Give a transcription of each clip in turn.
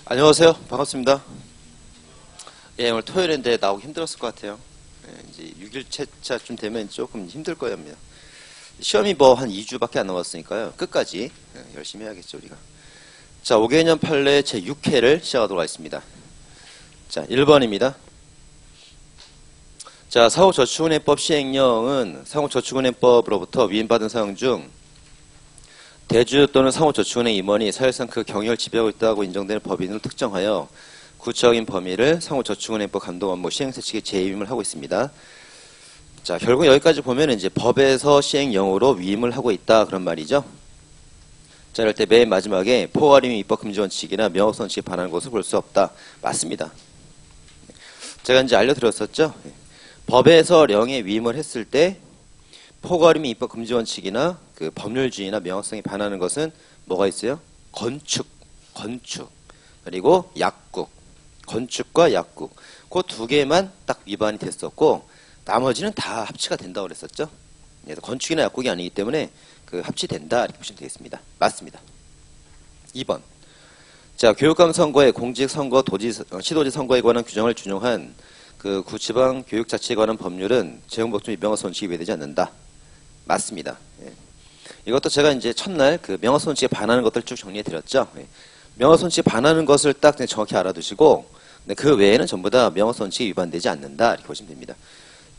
안녕하세요. 반갑습니다. 예, 오늘 토요일인데 나오기 힘들었을 것 같아요. 예, 이제 6일차쯤 되면 조금 힘들 거예요. 시험이 뭐 한 2주밖에 안 남았으니까요. 끝까지 열심히 해야겠죠, 우리가. 자, 5개년 판례 제6회를 시작하도록 하겠습니다. 자, 1번입니다. 자, 사후저축은행법 시행령은 사후저축은행법으로부터 위임받은 사항 중 대주 또는 상호저축은행 임원이 사실상 그 경영을 지배하고 있다고 인정되는 법인을 특정하여 구체적인 범위를 상호저축은행법 감독 업무 시행사 측에 재임을 하고 있습니다. 자, 결국 여기까지 보면 이제 법에서 시행령으로 위임을 하고 있다 그런 말이죠. 자, 이럴 때 맨 마지막에 포괄임의 입법 금지 원칙이나 명확성 원칙에 반하는 것을 볼 수 없다. 맞습니다. 제가 이제 알려드렸었죠. 법에서 령에 위임을 했을 때 포괄임의 입법 금지 원칙이나 그 법률주의나 명확성에 반하는 것은 뭐가 있어요? 건축, 그리고 약국, 건축과 약국. 그 두 개만 딱 위반이 됐었고 나머지는 다 합치가 된다고 그랬었죠. 그래서 건축이나 약국이 아니기 때문에 그 합치된다 이렇게 보시면 되겠습니다. 맞습니다. 2번. 자, 교육감 선거에 공직선거, 시도지 선거에 관한 규정을 준용한 그 구지방 교육자치에 관한 법률은 재형법정 명확성 원칙에 위배되지 않는다. 맞습니다. 예. 이것도 제가 이제 첫날 그 명확성 원칙에 반하는 것들 쭉 정리해 드렸죠. 예. 명확성 원칙에 반하는 것을 딱 정확히 알아두시고 그 외에는 전부 다 명확성 원칙에 위반되지 않는다 이렇게 보시면 됩니다.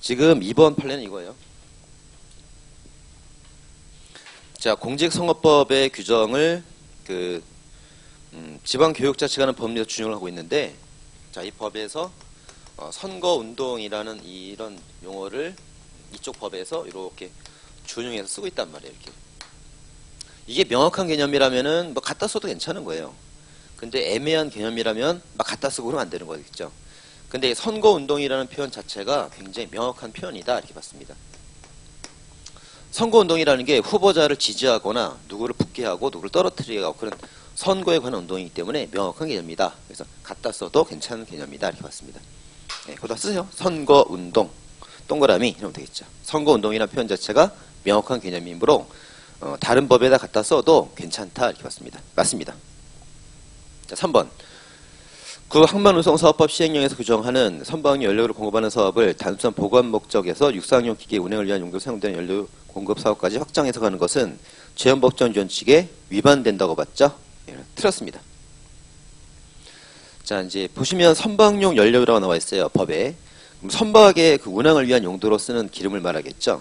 지금 2번 판례는 이거예요. 자, 공직선거법의 규정을 그 지방교육자치가 하는 법률에 준용을 하고 있는데, 자, 이 법에서 선거운동이라는 이런 용어를 이쪽 법에서 이렇게 준용해서 쓰고 있단 말이에요. 이렇게. 이게 명확한 개념이라면은 뭐 갖다 써도 괜찮은 거예요. 근데 애매한 개념이라면 막 갖다 쓰고 그러면 안 되는 거겠죠. 근데 선거운동이라는 표현 자체가 굉장히 명확한 표현이다 이렇게 봤습니다. 선거운동이라는 게 후보자를 지지하거나 누구를 붙게 하고 누구를 떨어뜨리게 하고 그런 선거에 관한 운동이기 때문에 명확한 개념이다. 그래서 갖다 써도 괜찮은 개념이다 이렇게 봤습니다. 네, 그거 쓰세요. 선거운동 동그라미 이러면 되겠죠. 선거운동이라는 표현 자체가 명확한 개념이므로 다른 법에다 갖다 써도 괜찮다 이렇게 봤습니다. 맞습니다. 자, 3번. 그 항만운송사업법 시행령에서 규정하는 선박용 연료를 공급하는 사업을 단순한 보관 목적에서 육상용 기계 운행을 위한 용도로 사용되는 연료 공급 사업까지 확장해서 가는 것은 재헌법정 원칙에 위반된다고 봤죠? 예, 틀렸습니다. 자, 이제 보시면 선박용 연료라고 나와 있어요. 법에. 그럼 선박의 그 운항을 위한 용도로 쓰는 기름을 말하겠죠.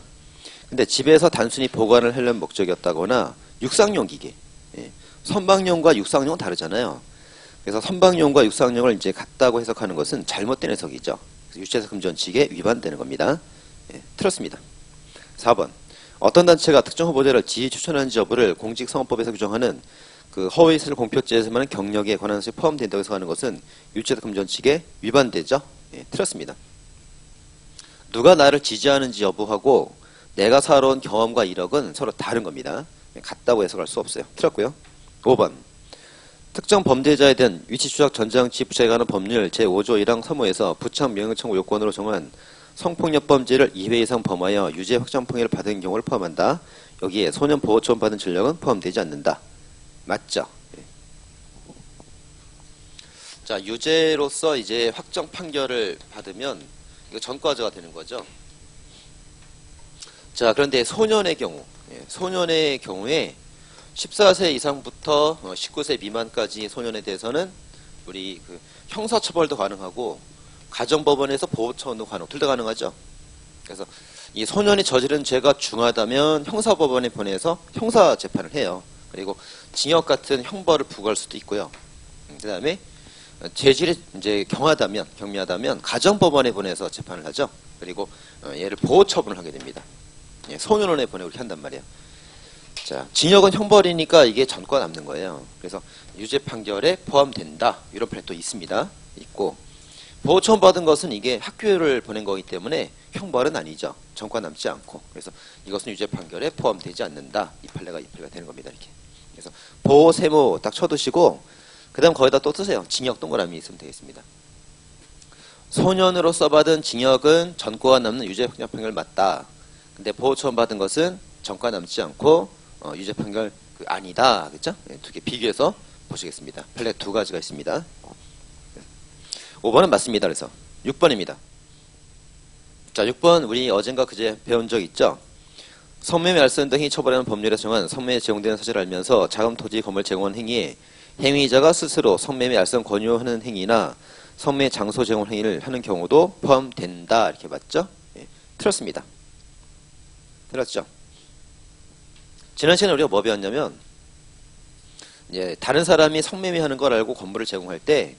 근데 집에서 단순히 보관을 하려는 목적이었다거나 육상용 기계. 예, 선박용과 육상용은 다르잖아요. 그래서 선박용과 육상용을 이제 같다고 해석하는 것은 잘못된 해석이죠. 유치해석 금지 원칙에 위반되는 겁니다. 예, 틀렸습니다. 4번. 어떤 단체가 특정 후보자를 지지 추천하는지 여부를 공직선거법에서 규정하는 그 허위사실 공표죄에서만 경력에 관한 것이 포함된다고 해석하는 것은 유치해석 금지 원칙에 위반되죠. 예, 틀렸습니다. 누가 나를 지지하는지 여부하고 내가 살아온 경험과 이력은 서로 다른 겁니다. 예, 같다고 해석할 수 없어요. 틀렸고요. 5번. 특정 범죄자에 대한 위치 추적 전장치 부착에 관한 법률 제5조 1항 3호에서 부착 명령 청구 요건으로 정한 성폭력 범죄를 2회 이상 범하여 유죄 확정 판결을 받은 경우를 포함한다. 여기에 소년 보호 처분 받은 전력은 포함되지 않는다. 맞죠? 예. 자, 유죄로서 이제 확정 판결을 받으면 이거 전과자가 되는 거죠. 자, 그런데 소년의 경우, 소년의 경우에 14세 이상부터 19세 미만까지 소년에 대해서는 우리 그 형사처벌도 가능하고 가정법원에서 보호처분도 가능, 둘 다 가능하죠. 그래서 이 소년이 저지른 죄가 중하다면 형사법원에 보내서 형사재판을 해요. 그리고 징역 같은 형벌을 부과할 수도 있고요. 그 다음에 죄질이 이제 경미하다면 가정법원에 보내서 재판을 하죠. 그리고 얘를 보호처분을 하게 됩니다. 소년원에 보내고 이렇게 한단 말이에요. 자, 징역은 형벌이니까 이게 전과 남는 거예요. 그래서 유죄 판결에 포함된다. 이런 판례도 있습니다. 있고 보호처분 받은 것은 이게 학교를 보낸 거기 때문에 형벌은 아니죠. 전과 남지 않고. 그래서 이것은 유죄 판결에 포함되지 않는다. 이 판례가 되는 겁니다. 이렇게. 그래서 보호 세모 딱 쳐두시고 그 다음 거기다 또 쓰세요. 징역 동그라미 있으면 되겠습니다. 소년으로 써받은 징역은 전과가 남는 유죄 판결 맞다. 근데 보호처분 받은 것은 전과 남지 않고 유죄 판결 아니다. 그죠? 두 개 비교해서 보시겠습니다. 판례 두 가지가 있습니다. 5번은 맞습니다. 그래서 6번입니다. 자, 6번 우리 어젠가 그제 배운 적 있죠? 성매매 알선 등이 처벌하는 법률에 정한 성매매에 제공되는 사실을 알면서 자금, 토지, 건물 제공하는 행위에 행위자가 스스로 성매매 알선 권유하는 행위나 성매매 장소 제공 행위를 하는 경우도 포함된다. 이렇게 맞죠? 예, 틀렸습니다. 틀렸죠? 지난 시간에 우리가 뭐 배웠냐면 이제 다른 사람이 성매매 하는 걸 알고 건물을 제공할 때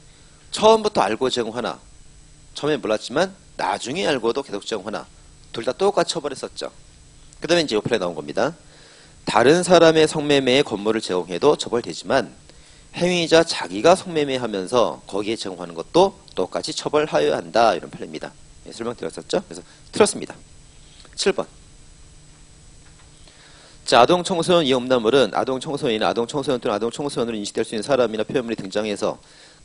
처음부터 알고 제공하나 처음에 몰랐지만 나중에 알고도 계속 제공하나 둘 다 똑같이 처벌했었죠. 그 다음에 이제 요플에 나온 겁니다. 다른 사람의 성매매에 건물을 제공해도 처벌되지만 행위자 자기가 성매매하면서 거기에 제공하는 것도 똑같이 처벌하여야 한다. 이런 판례입니다. 예, 설명드렸었죠? 그래서 틀렸습니다. 7번. 자, 아동청소년 이 음란물은 아동청소년이나 아동청소년 또는 아동청소년으로 인식될 수 있는 사람이나 표현물이 등장해서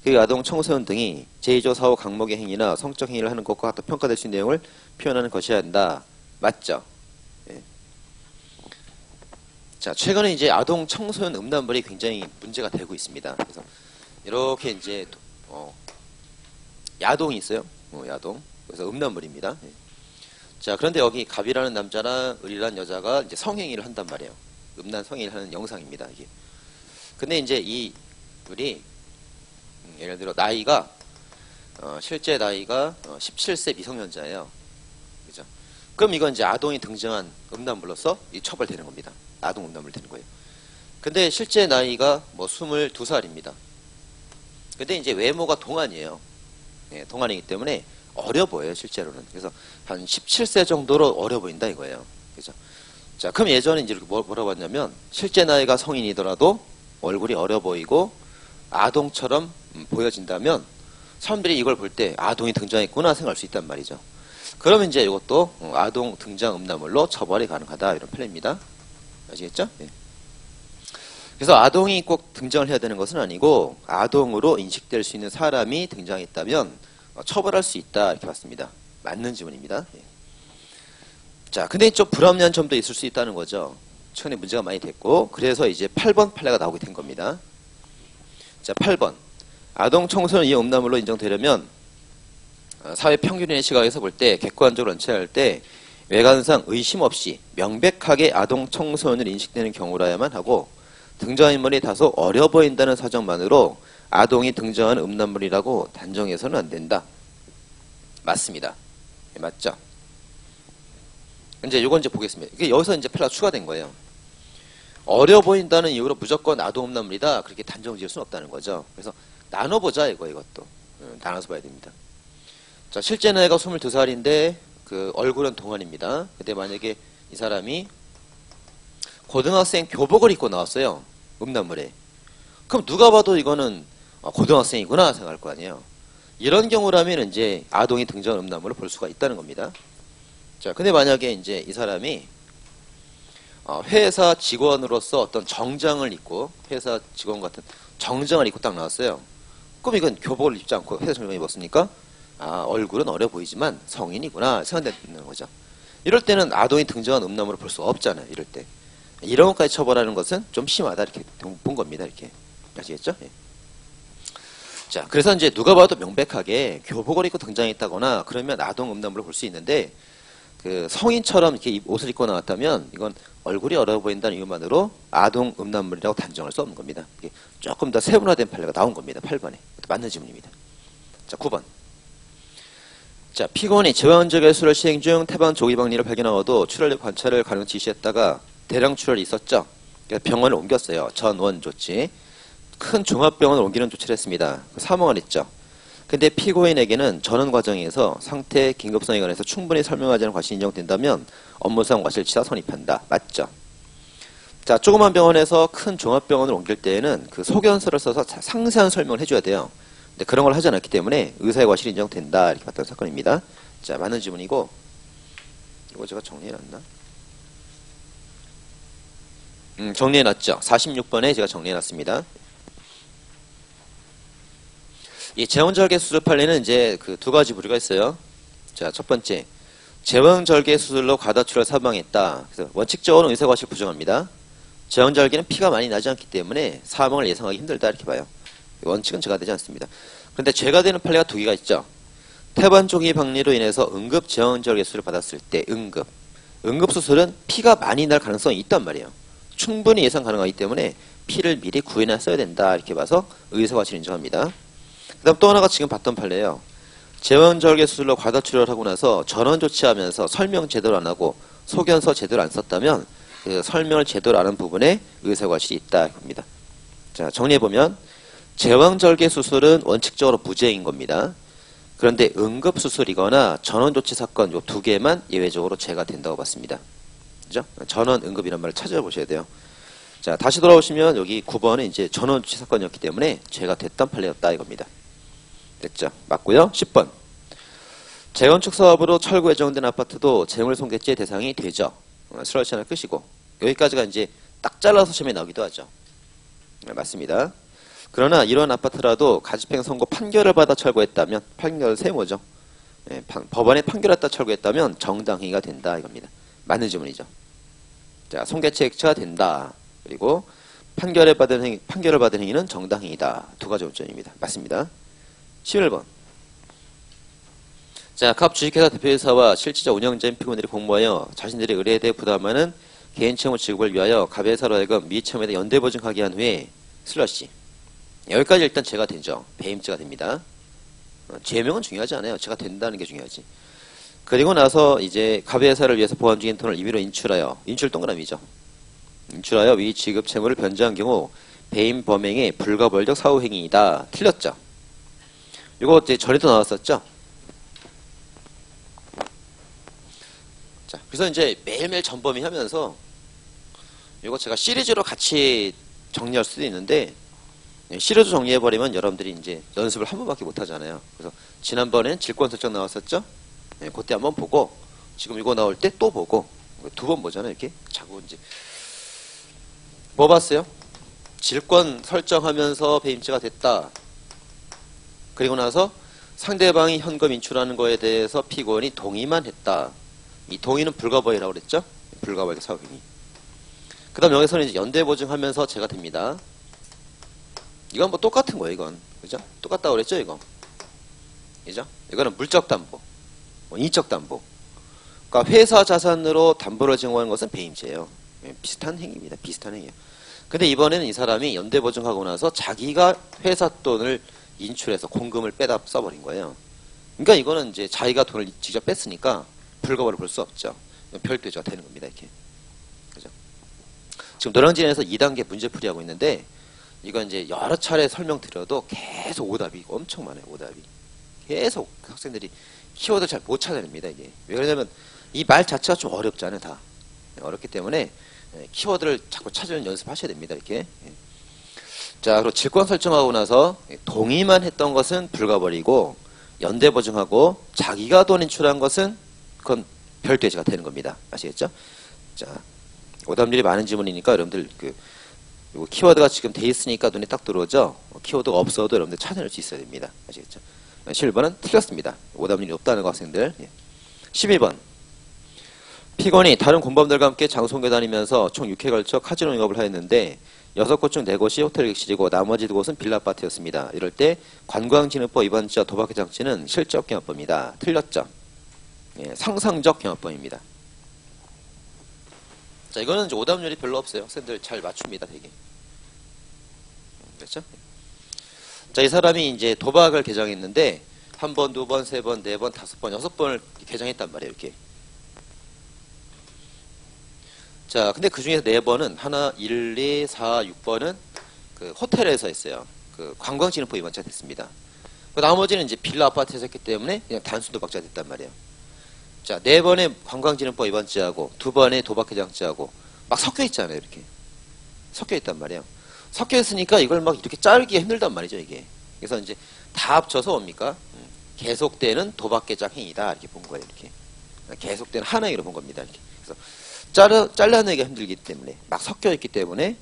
그 아동청소년 등이 제2조 4호 강목의 행위나 성적 행위를 하는 것과 같아 평가될 수 있는 내용을 표현하는 것이어야 한다. 맞죠? 예. 자, 최근에 이제 아동 청소년 음란물이 굉장히 문제가 되고 있습니다. 그래서 이렇게 이제 야동이 있어요. 야동. 그래서 음란물입니다. 예. 자, 그런데 여기 갑이라는 남자나 을이라는 여자가 이제 성행위를 한단 말이에요. 음란 성행위를 하는 영상입니다. 이게. 근데 이제 이 을이 예를 들어 나이가 실제 나이가 17세 미성년자예요. 그죠? 그럼 이건 이제 아동이 등장한 음란물로서 이 처벌되는 겁니다. 아동 음란물 되는 거예요. 근데 실제 나이가 뭐 22살입니다. 근데 이제 외모가 동안이에요. 예, 동안이기 때문에 어려 보여요, 실제로는. 그래서 한 17세 정도로 어려 보인다 이거예요. 그죠? 자, 그럼 예전에 이제 이렇게 뭐라고 했냐면 실제 나이가 성인이더라도 얼굴이 어려 보이고 아동처럼 보여진다면 사람들이 이걸 볼 때 아동이 등장했구나 생각할 수 있단 말이죠. 그러면 이제 이것도 아동 등장 음란물로 처벌이 가능하다 이런 판례입니다. 아시겠죠? 예. 그래서 아동이 꼭 등장을 해야 되는 것은 아니고 아동으로 인식될 수 있는 사람이 등장했다면 처벌할 수 있다 이렇게 봤습니다. 맞는 지문입니다. 예. 자, 근데 좀 불합리한 점도 있을 수 있다는 거죠. 최근에 문제가 많이 됐고 그래서 이제 8번 판례가 나오게 된 겁니다. 자, 8번. 아동 청소년 이 음란물로 인정되려면 사회 평균인의 시각에서 볼 때 객관적으로 관찰할 때 외관상 의심 없이 명백하게 아동 청소년을 인식되는 경우라야만 하고 등장인물이 다소 어려 보인다는 사정만으로 아동이 등장한 음란물이라고 단정해서는 안 된다. 맞습니다. 네, 맞죠? 이제 요건 이제 보겠습니다. 이게 여기서 이제 플러가 추가된 거예요. 어려 보인다는 이유로 무조건 아동 음란물이다. 그렇게 단정 지을 수는 없다는 거죠. 그래서 나눠보자 이것도. 나눠서 봐야 됩니다. 자, 실제 나이가 22살인데 그 얼굴은 동안입니다. 근데 만약에 이 사람이 고등학생 교복을 입고 나왔어요. 음란물에. 그럼 누가 봐도 이거는 고등학생이구나 생각할 거 아니에요. 이런 경우라면 이제 아동이 등장한 음란물을 볼 수가 있다는 겁니다. 자, 근데 만약에 이제 이 사람이 회사 직원으로서 어떤 정장을 입고 회사 직원 같은 정장을 입고 딱 나왔어요. 그럼 이건 교복을 입지 않고 회사 정장을 입었으니까 얼굴은 어려 보이지만 성인이구나 생각되는 거죠. 이럴 때는 아동이 등장한 음란물을 볼 수가 없잖아요. 이럴 때. 이런 것까지 처벌하는 것은 좀 심하다 이렇게 본 겁니다. 이렇게. 아시겠죠? 예. 자, 그래서 이제 누가 봐도 명백하게 교복을 입고 등장했다거나 그러면 아동 음란물을 볼 수 있는데 그 성인처럼 이렇게 옷을 입고 나왔다면 이건 얼굴이 어려 보인다는 이유만으로 아동 음란물이라고 단정할 수 없는 겁니다. 이게 조금 더 세분화된 판례가 나온 겁니다. 8번에. 맞는 질문입니다. 자, 9번. 자, 피고인이 재원적 수를 시행 중 태반 조기방리를 발견하고도 출혈 관찰을 가능 지시했다가 대량 출혈이 있었죠. 그래서 병원을 옮겼어요. 전원 조치. 큰 종합병원을 옮기는 조치를 했습니다. 사망을 했죠. 근데 피고인에게는 전원 과정에서 상태 긴급성에 관해서 충분히 설명하지 않은 과실이 인정된다면 업무상 과실치사 성립한다. 맞죠? 자, 조그만 병원에서 큰 종합병원을 옮길 때에는 그 소견서를 써서 상세한 설명을 해줘야 돼요. 근데 그런 걸 하지 않았기 때문에 의사의 과실이 인정된다. 이렇게 봤던 사건입니다. 자, 맞는 지문이고 이거 제가 정리해놨나? 정리해놨죠. 46번에 제가 정리해놨습니다. 이 제왕절개 수술 판례는 이제 그 두 가지 부류가 있어요. 자, 첫 번째. 제왕절개 수술로 과다출혈 사망했다. 그래서 원칙적으로 의사과실 부정합니다. 제왕절개는 피가 많이 나지 않기 때문에 사망을 예상하기 힘들다 이렇게 봐요. 원칙은 죄가 되지 않습니다. 그런데 죄가 되는 판례가 두 개가 있죠. 태반종이 박리로 인해서 응급 제왕절개수를 받았을 때 응급수술은 피가 많이 날 가능성이 있단 말이에요. 충분히 예상 가능하기 때문에 피를 미리 구해놨어야 된다 이렇게 봐서 의사과실 인정합니다. 그 다음 또 하나가 지금 봤던 판례예요. 제왕절개 수술로 과다출혈을 하고 나서 전원 조치하면서 설명 제대로 안 하고 소견서 제대로 안 썼다면 그 설명을 제대로 안 한 부분에 의사과실이 있다 합니다. 자, 정리해보면 제왕절개 수술은 원칙적으로 무죄인 겁니다. 그런데 응급수술이거나 전원조치 사건 요 두 개만 예외적으로 죄가 된다고 봤습니다. 그죠? 전원 응급이란 말을 찾아보셔야 돼요. 자, 다시 돌아오시면 여기 9번은 이제 전원조치 사건이었기 때문에 죄가 됐던 판례였다 이겁니다. 됐죠? 맞고요. 10번. 재건축 사업으로 철거 예정된 아파트도 재물손괴죄 대상이 되죠. 슬러시 하나 끄시고 여기까지가 이제 딱 잘라서 시험에 나오기도 하죠. 네, 맞습니다. 그러나 이런 아파트라도 가집행 선고 판결을 받아 철거했다면 판결 세모죠. 네, 법원에 판결했다 철거했다면 정당행위가 된다 이겁니다. 맞는 질문이죠. 자, 손괴죄 액체가 된다. 그리고 판결을 받은 행위는 정당행위다. 두 가지 원점입니다. 맞습니다. 11번. 자, 갑 주식회사 대표이사와 실질자 운영자인 피고인들이 공모하여 자신들의 의뢰에 대해 부담하는 개인 채무 지급을 위하여 갑 회사로 하여금 미 채무에 대해 연대 보증하게 한 후에 슬러시. 여기까지 일단 죄가 되죠. 배임죄가 됩니다. 죄명은 중요하지 않아요. 죄가 된다는 게 중요하지. 그리고 나서 이제 갑 회사를 위해서 보관 중인 돈을 임의로 인출하여, 인출 동그라미죠. 인출하여 위 지급 채무를 변제한 경우 배임 범행의 불가벌적 사후행위이다. 틀렸죠. 이거 이제 전에도 나왔었죠. 자, 그래서 이제 매일매일 전범위 하면서 이거 제가 시리즈로 같이 정리할 수도 있는데 시리즈 정리해버리면 여러분들이 이제 연습을 한 번밖에 못 하잖아요. 그래서 지난번엔 질권 설정 나왔었죠. 네, 그때 한번 보고 지금 이거 나올 때 또 보고 두 번 보잖아요. 이렇게 자꾸 이제 뭐 봤어요? 질권 설정하면서 배임죄가 됐다. 그리고 나서 상대방이 현금 인출하는 거에 대해서 피고인이 동의만 했다. 이 동의는 불가벌이라고 그랬죠? 불가벌적 사후행위. 그 다음 여기서는 이제 연대 보증하면서 죄가 됩니다. 이건 뭐 똑같은 거예요, 이건. 그죠? 똑같다고 그랬죠, 이거? 그죠? 이거는 물적 담보, 인적 담보. 그러니까 회사 자산으로 담보를 증오하는 것은 배임죄예요. 비슷한 행위입니다. 비슷한 행위예요. 근데 이번에는 이 사람이 연대 보증하고 나서 자기가 회사 돈을 인출해서 공금을 빼다 써버린 거예요. 그러니까 이거는 이제 자기가 돈을 직접 뺐으니까 불가벌을 볼 수 없죠. 별도죄가 되는 겁니다, 이렇게. 그죠? 지금 노량진에서 2단계 문제풀이 하고 있는데 이건 이제 여러 차례 설명드려도 계속 오답이 엄청 많아요. 오답이 계속 학생들이 키워드 잘 못 찾아냅니다. 이게 왜 그러냐면 이 말 자체가 좀 어렵잖아요. 다 어렵기 때문에 키워드를 자꾸 찾으는 연습하셔야 됩니다. 이렇게. 자, 그리고 질권 설정하고 나서 동의만 했던 것은 불가벌이고 연대 보증하고 자기가 돈 인출한 것은 그건 별도죄가 되는 겁니다. 아시겠죠? 자, 오답률이 많은 질문이니까 여러분들 요거 키워드가 지금 돼 있으니까 눈에 딱 들어오죠? 키워드가 없어도 여러분들 찾아낼 수 있어야 됩니다. 아시겠죠? 11번은 틀렸습니다. 오답률이 높다는 거 학생들. 12번. 피고인이 다른 공범들과 함께 장송회 다니면서 총 6회에 걸쳐 카지노 영업을 하였는데 6곳 중 4곳이 호텔 객실이고 나머지 2곳은 빌라 아파트였습니다. 이럴 때 관광진흥법 위반죄와 도박장치는 실적 경합범이다. 틀렸죠? 예, 상상적 경합범입니다. 자, 이거는 이제 오답률이 별로 없어요. 학생들 잘 맞춥니다, 되게. 그렇죠? 자, 이 사람이 이제 도박을 개장했는데 한 번, 두 번, 세 번, 네 번, 다섯 번, 여섯 번을 개장했단 말이에요, 이렇게. 자, 근데 그 중에서 네 번은 하나, 1, 2, 4, 6번은 그 호텔에서 했어요. 그 관광진흥법 위반죄가 됐습니다. 그 나머지는 이제 빌라 아파트에서 했기 때문에 그냥 단순 도박죄가 됐단 말이에요. 자, 네 번의 관광진흥법 위반죄하고 두 번의 도박개장죄하고 막 섞여 있잖아요, 이렇게. 섞여 있단 말이에요. 섞여 있으니까 이걸 막 이렇게 자르기 힘들단 말이죠, 이게. 그래서 이제 다 합쳐서 뭡니까? 계속되는 도박개장 행위다, 이렇게 본 거예요, 이렇게. 계속되는 한 행위로 본 겁니다, 이렇게. 그래서 잘라내기가 힘들기 때문에, 막 섞여 있기 때문에,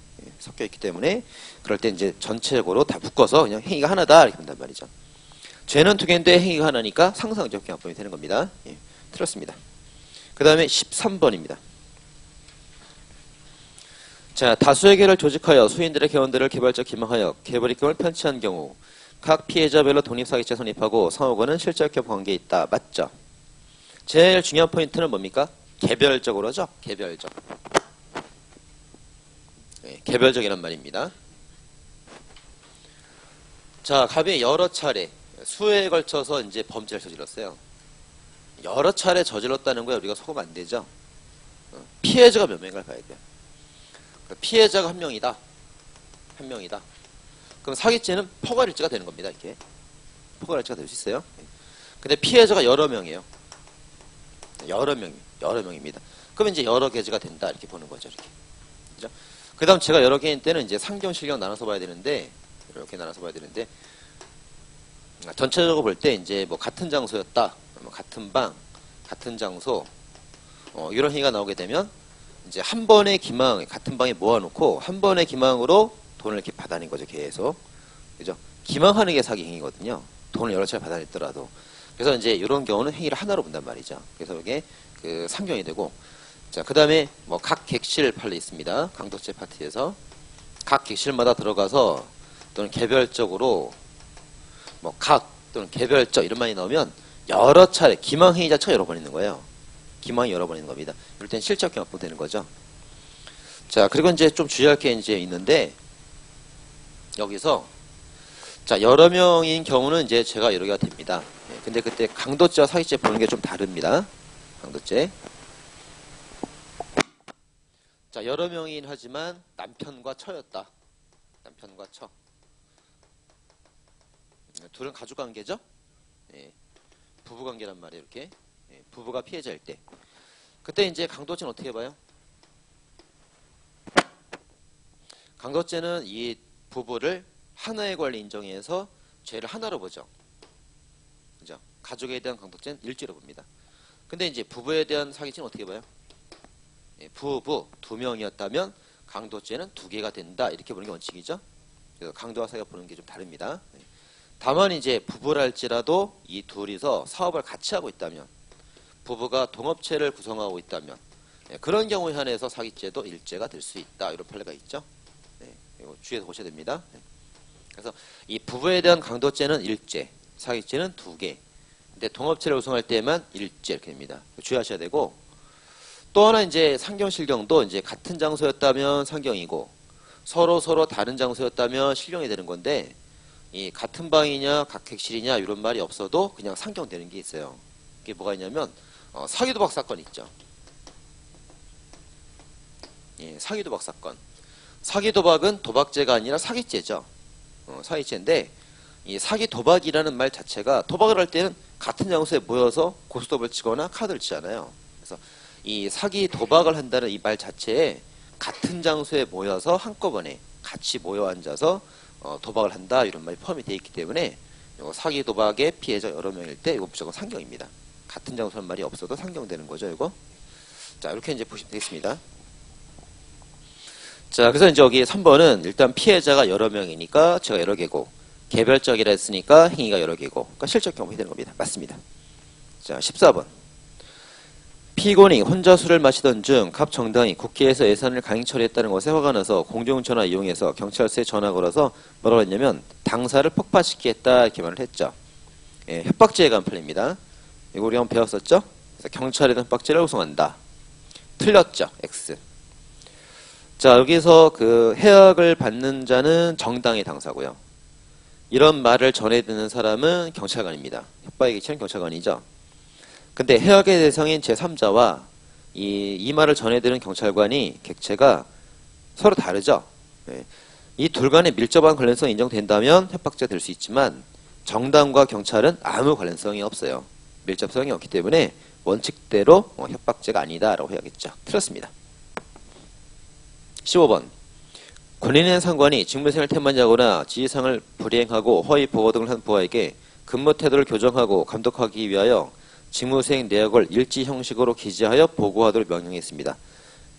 그럴 때 이제 전체적으로 다 묶어서 그냥 행위가 하나다, 이렇게 본단 말이죠. 죄는 두 개인데 행위가 하나니까 상상적 경합범이 되는 겁니다. 예, 틀렸습니다. 그 다음에 13번입니다. 자, 다수의 개를 조직하여 수인들의 개원들을 개발적 기망하여 개벌입금을 편취한 경우 각 피해자별로 독립사기죄 성립하고 상호간은 실질적 관계에 있다. 맞죠? 제일 중요한 포인트는 뭡니까? 개별적으로죠. 개별적. 네, 개별적이란 말입니다. 자, 갑이 여러 차례 수회에 걸쳐서 이제 범죄를 저질렀어요. 여러 차례 저질렀다는 거에 우리가 속으면 안 되죠. 피해자가 몇 명인가를 봐야 돼요. 피해자가 한 명이다. 한 명이다. 그럼 사기죄는 포괄일죄가 되는 겁니다. 이렇게 포괄일죄가 될 수 있어요. 근데 피해자가 여러 명이에요. 여러 명입니다. 그러면 이제 여러 개제가 된다. 이렇게 보는 거죠. 이렇게. 그죠? 그 다음 제가 여러 개인 때는 이제 상경, 실경 나눠서 봐야 되는데, 이렇게 나눠서 봐야 되는데, 전체적으로 볼 때 이제 뭐 같은 장소였다. 뭐 같은 방, 같은 장소, 이런 행위가 나오게 되면 이제 한 번의 기망, 같은 방에 모아놓고 한 번의 기망으로 돈을 이렇게 받아낸 거죠. 계속. 그죠? 기망하는 게 사기 행위거든요. 돈을 여러 차례 받아냈더라도. 그래서 이제 이런 경우는 행위를 하나로 본단 말이죠. 그래서 이게 그 상경이 되고, 자, 그 다음에 뭐 각 객실 판례 있습니다. 강도죄 파트에서 각 객실마다 들어가서 또는 개별적으로 뭐 각 또는 개별적 이런 말이 나오면 여러 차례 기망 행위 자체가 여러 번 있는 거예요. 기망이 여러 번 있는 겁니다. 이럴 땐 실적경 확보되는 거죠. 자, 그리고 이제 좀 주의할 게 이제 있는데 여기서 자, 여러 명인 경우는 이제 제가 여러 개가 됩니다. 근데 그때 강도죄와 사기죄 보는 게 좀 다릅니다. 강도죄. 자, 여러 명이긴 하지만 남편과 처였다. 남편과 처. 둘은 가족관계죠? 예. 부부관계란 말이에요. 이렇게. 예. 부부가 피해자일 때. 그때 이제 강도죄는 어떻게 봐요? 강도죄는 이 부부를 하나의 관리 인정해서 죄를 하나로 보죠. 그죠? 가족에 대한 강도죄는 일죄로 봅니다. 근데 이제 부부에 대한 사기죄는 어떻게 봐요? 예, 부부 2명이었다면 강도죄는 2개가 된다. 이렇게 보는 게 원칙이죠. 그래서 강도와 사기가 보는 게 좀 다릅니다. 다만 이제 부부랄지라도 이 둘이서 사업을 같이 하고 있다면, 부부가 동업체를 구성하고 있다면, 예, 그런 경우에 한해서 사기죄도 일죄가 될 수 있다. 이런 판례가 있죠. 네, 이거 주의해서 보셔야 됩니다. 네. 그래서 이 부부에 대한 강도죄는 일죄, 사기죄는 2개. 근데 동업체를 구성할 때만 일죄 이렇게 됩니다. 주의하셔야 되고, 또 하나 이제 상경, 실경도 이제 같은 장소였다면 상경이고 서로 다른 장소였다면 실경이 되는 건데, 이 같은 방이냐 각 객실이냐 이런 말이 없어도 그냥 상경되는 게 있어요. 이게 뭐가 있냐면 사기도박 사건 있죠. 예, 사기도박 사건. 사기도박은 도박죄가 아니라 사기죄죠. 사기죄인데 이 사기도박이라는 말 자체가 도박을 할 때는 같은 장소에 모여서 고스톱을 치거나 카드를 치잖아요. 그래서 이 사기 도박을 한다는 이 말 자체에 같은 장소에 모여서 한꺼번에 같이 모여 앉아서 도박을 한다 이런 말이 포함이 되어 있기 때문에 이거 사기 도박의 피해자 여러 명일 때 이거 무조건 상경입니다. 같은 장소란 말이 없어도 상경되는 거죠. 이거. 자, 이렇게 이제 보시면 되겠습니다. 자, 그래서 이제 여기 3번은 일단 피해자가 여러 명이니까 제가 여러 개고, 개별적이라 했으니까 행위가 여러 개고, 그러니까 실적 경험이 되는 겁니다. 맞습니다. 자, 14번. 피고인이 혼자 술을 마시던 중 갑 정당이 국회에서 예산을 강행 처리했다는 것에 화가 나서 공중전화 이용해서 경찰서에 전화 걸어서 뭐라고 했냐면 당사를 폭파시키겠다 이렇게 말을 했죠. 예, 협박죄에 관한 판례입니다. 이거 우리 한번 배웠었죠? 그래서 경찰에 대한 협박죄를 구성한다. 틀렸죠. X. 자, 여기서 그 해악을 받는 자는 정당의 당사고요. 이런 말을 전해 듣는 사람은 경찰관입니다. 협박의 객체는 경찰관이죠. 근데 해악의 대상인 제3자와 이 말을 전해드는 경찰관이 객체가 서로 다르죠. 네. 이 둘 간의 밀접한 관련성이 인정된다면 협박죄가 될 수 있지만 정당과 경찰은 아무 관련성이 없어요. 밀접성이 없기 때문에 원칙대로 협박죄가 아니다라고 해야겠죠. 틀렸습니다. 15번. 권리는 상관이 직무생활 태만하거나 지시사항을 불이행하고 허위 보고 등을 한 부하에게 근무 태도를 교정하고 감독하기 위하여 직무수행 내역을 일지 형식으로 기재하여 보고하도록 명령했습니다.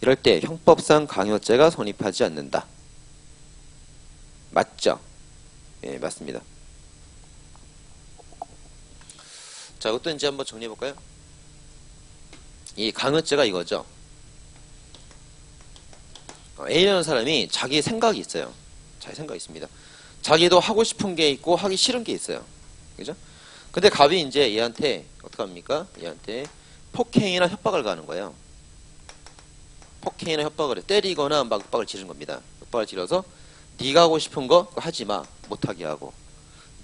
이럴 때 형법상 강요죄가 성립하지 않는다. 맞죠? 예, 맞습니다. 자, 이것도 이제 한번 정리해볼까요? 이 강요죄가 이거죠. A라는 사람이 자기 생각이 있어요. 자기 생각이 있습니다. 자기도 하고 싶은 게 있고 하기 싫은 게 있어요. 그죠? 근데 갑이 이제 얘한테 어떡합니까? 얘한테 폭행이나 협박을 가는 거예요. 폭행이나 협박을 해. 때리거나 막 협박을 지르는 겁니다. 협박을 지르서 네가 하고 싶은 거 하지 마. 못하게 하고.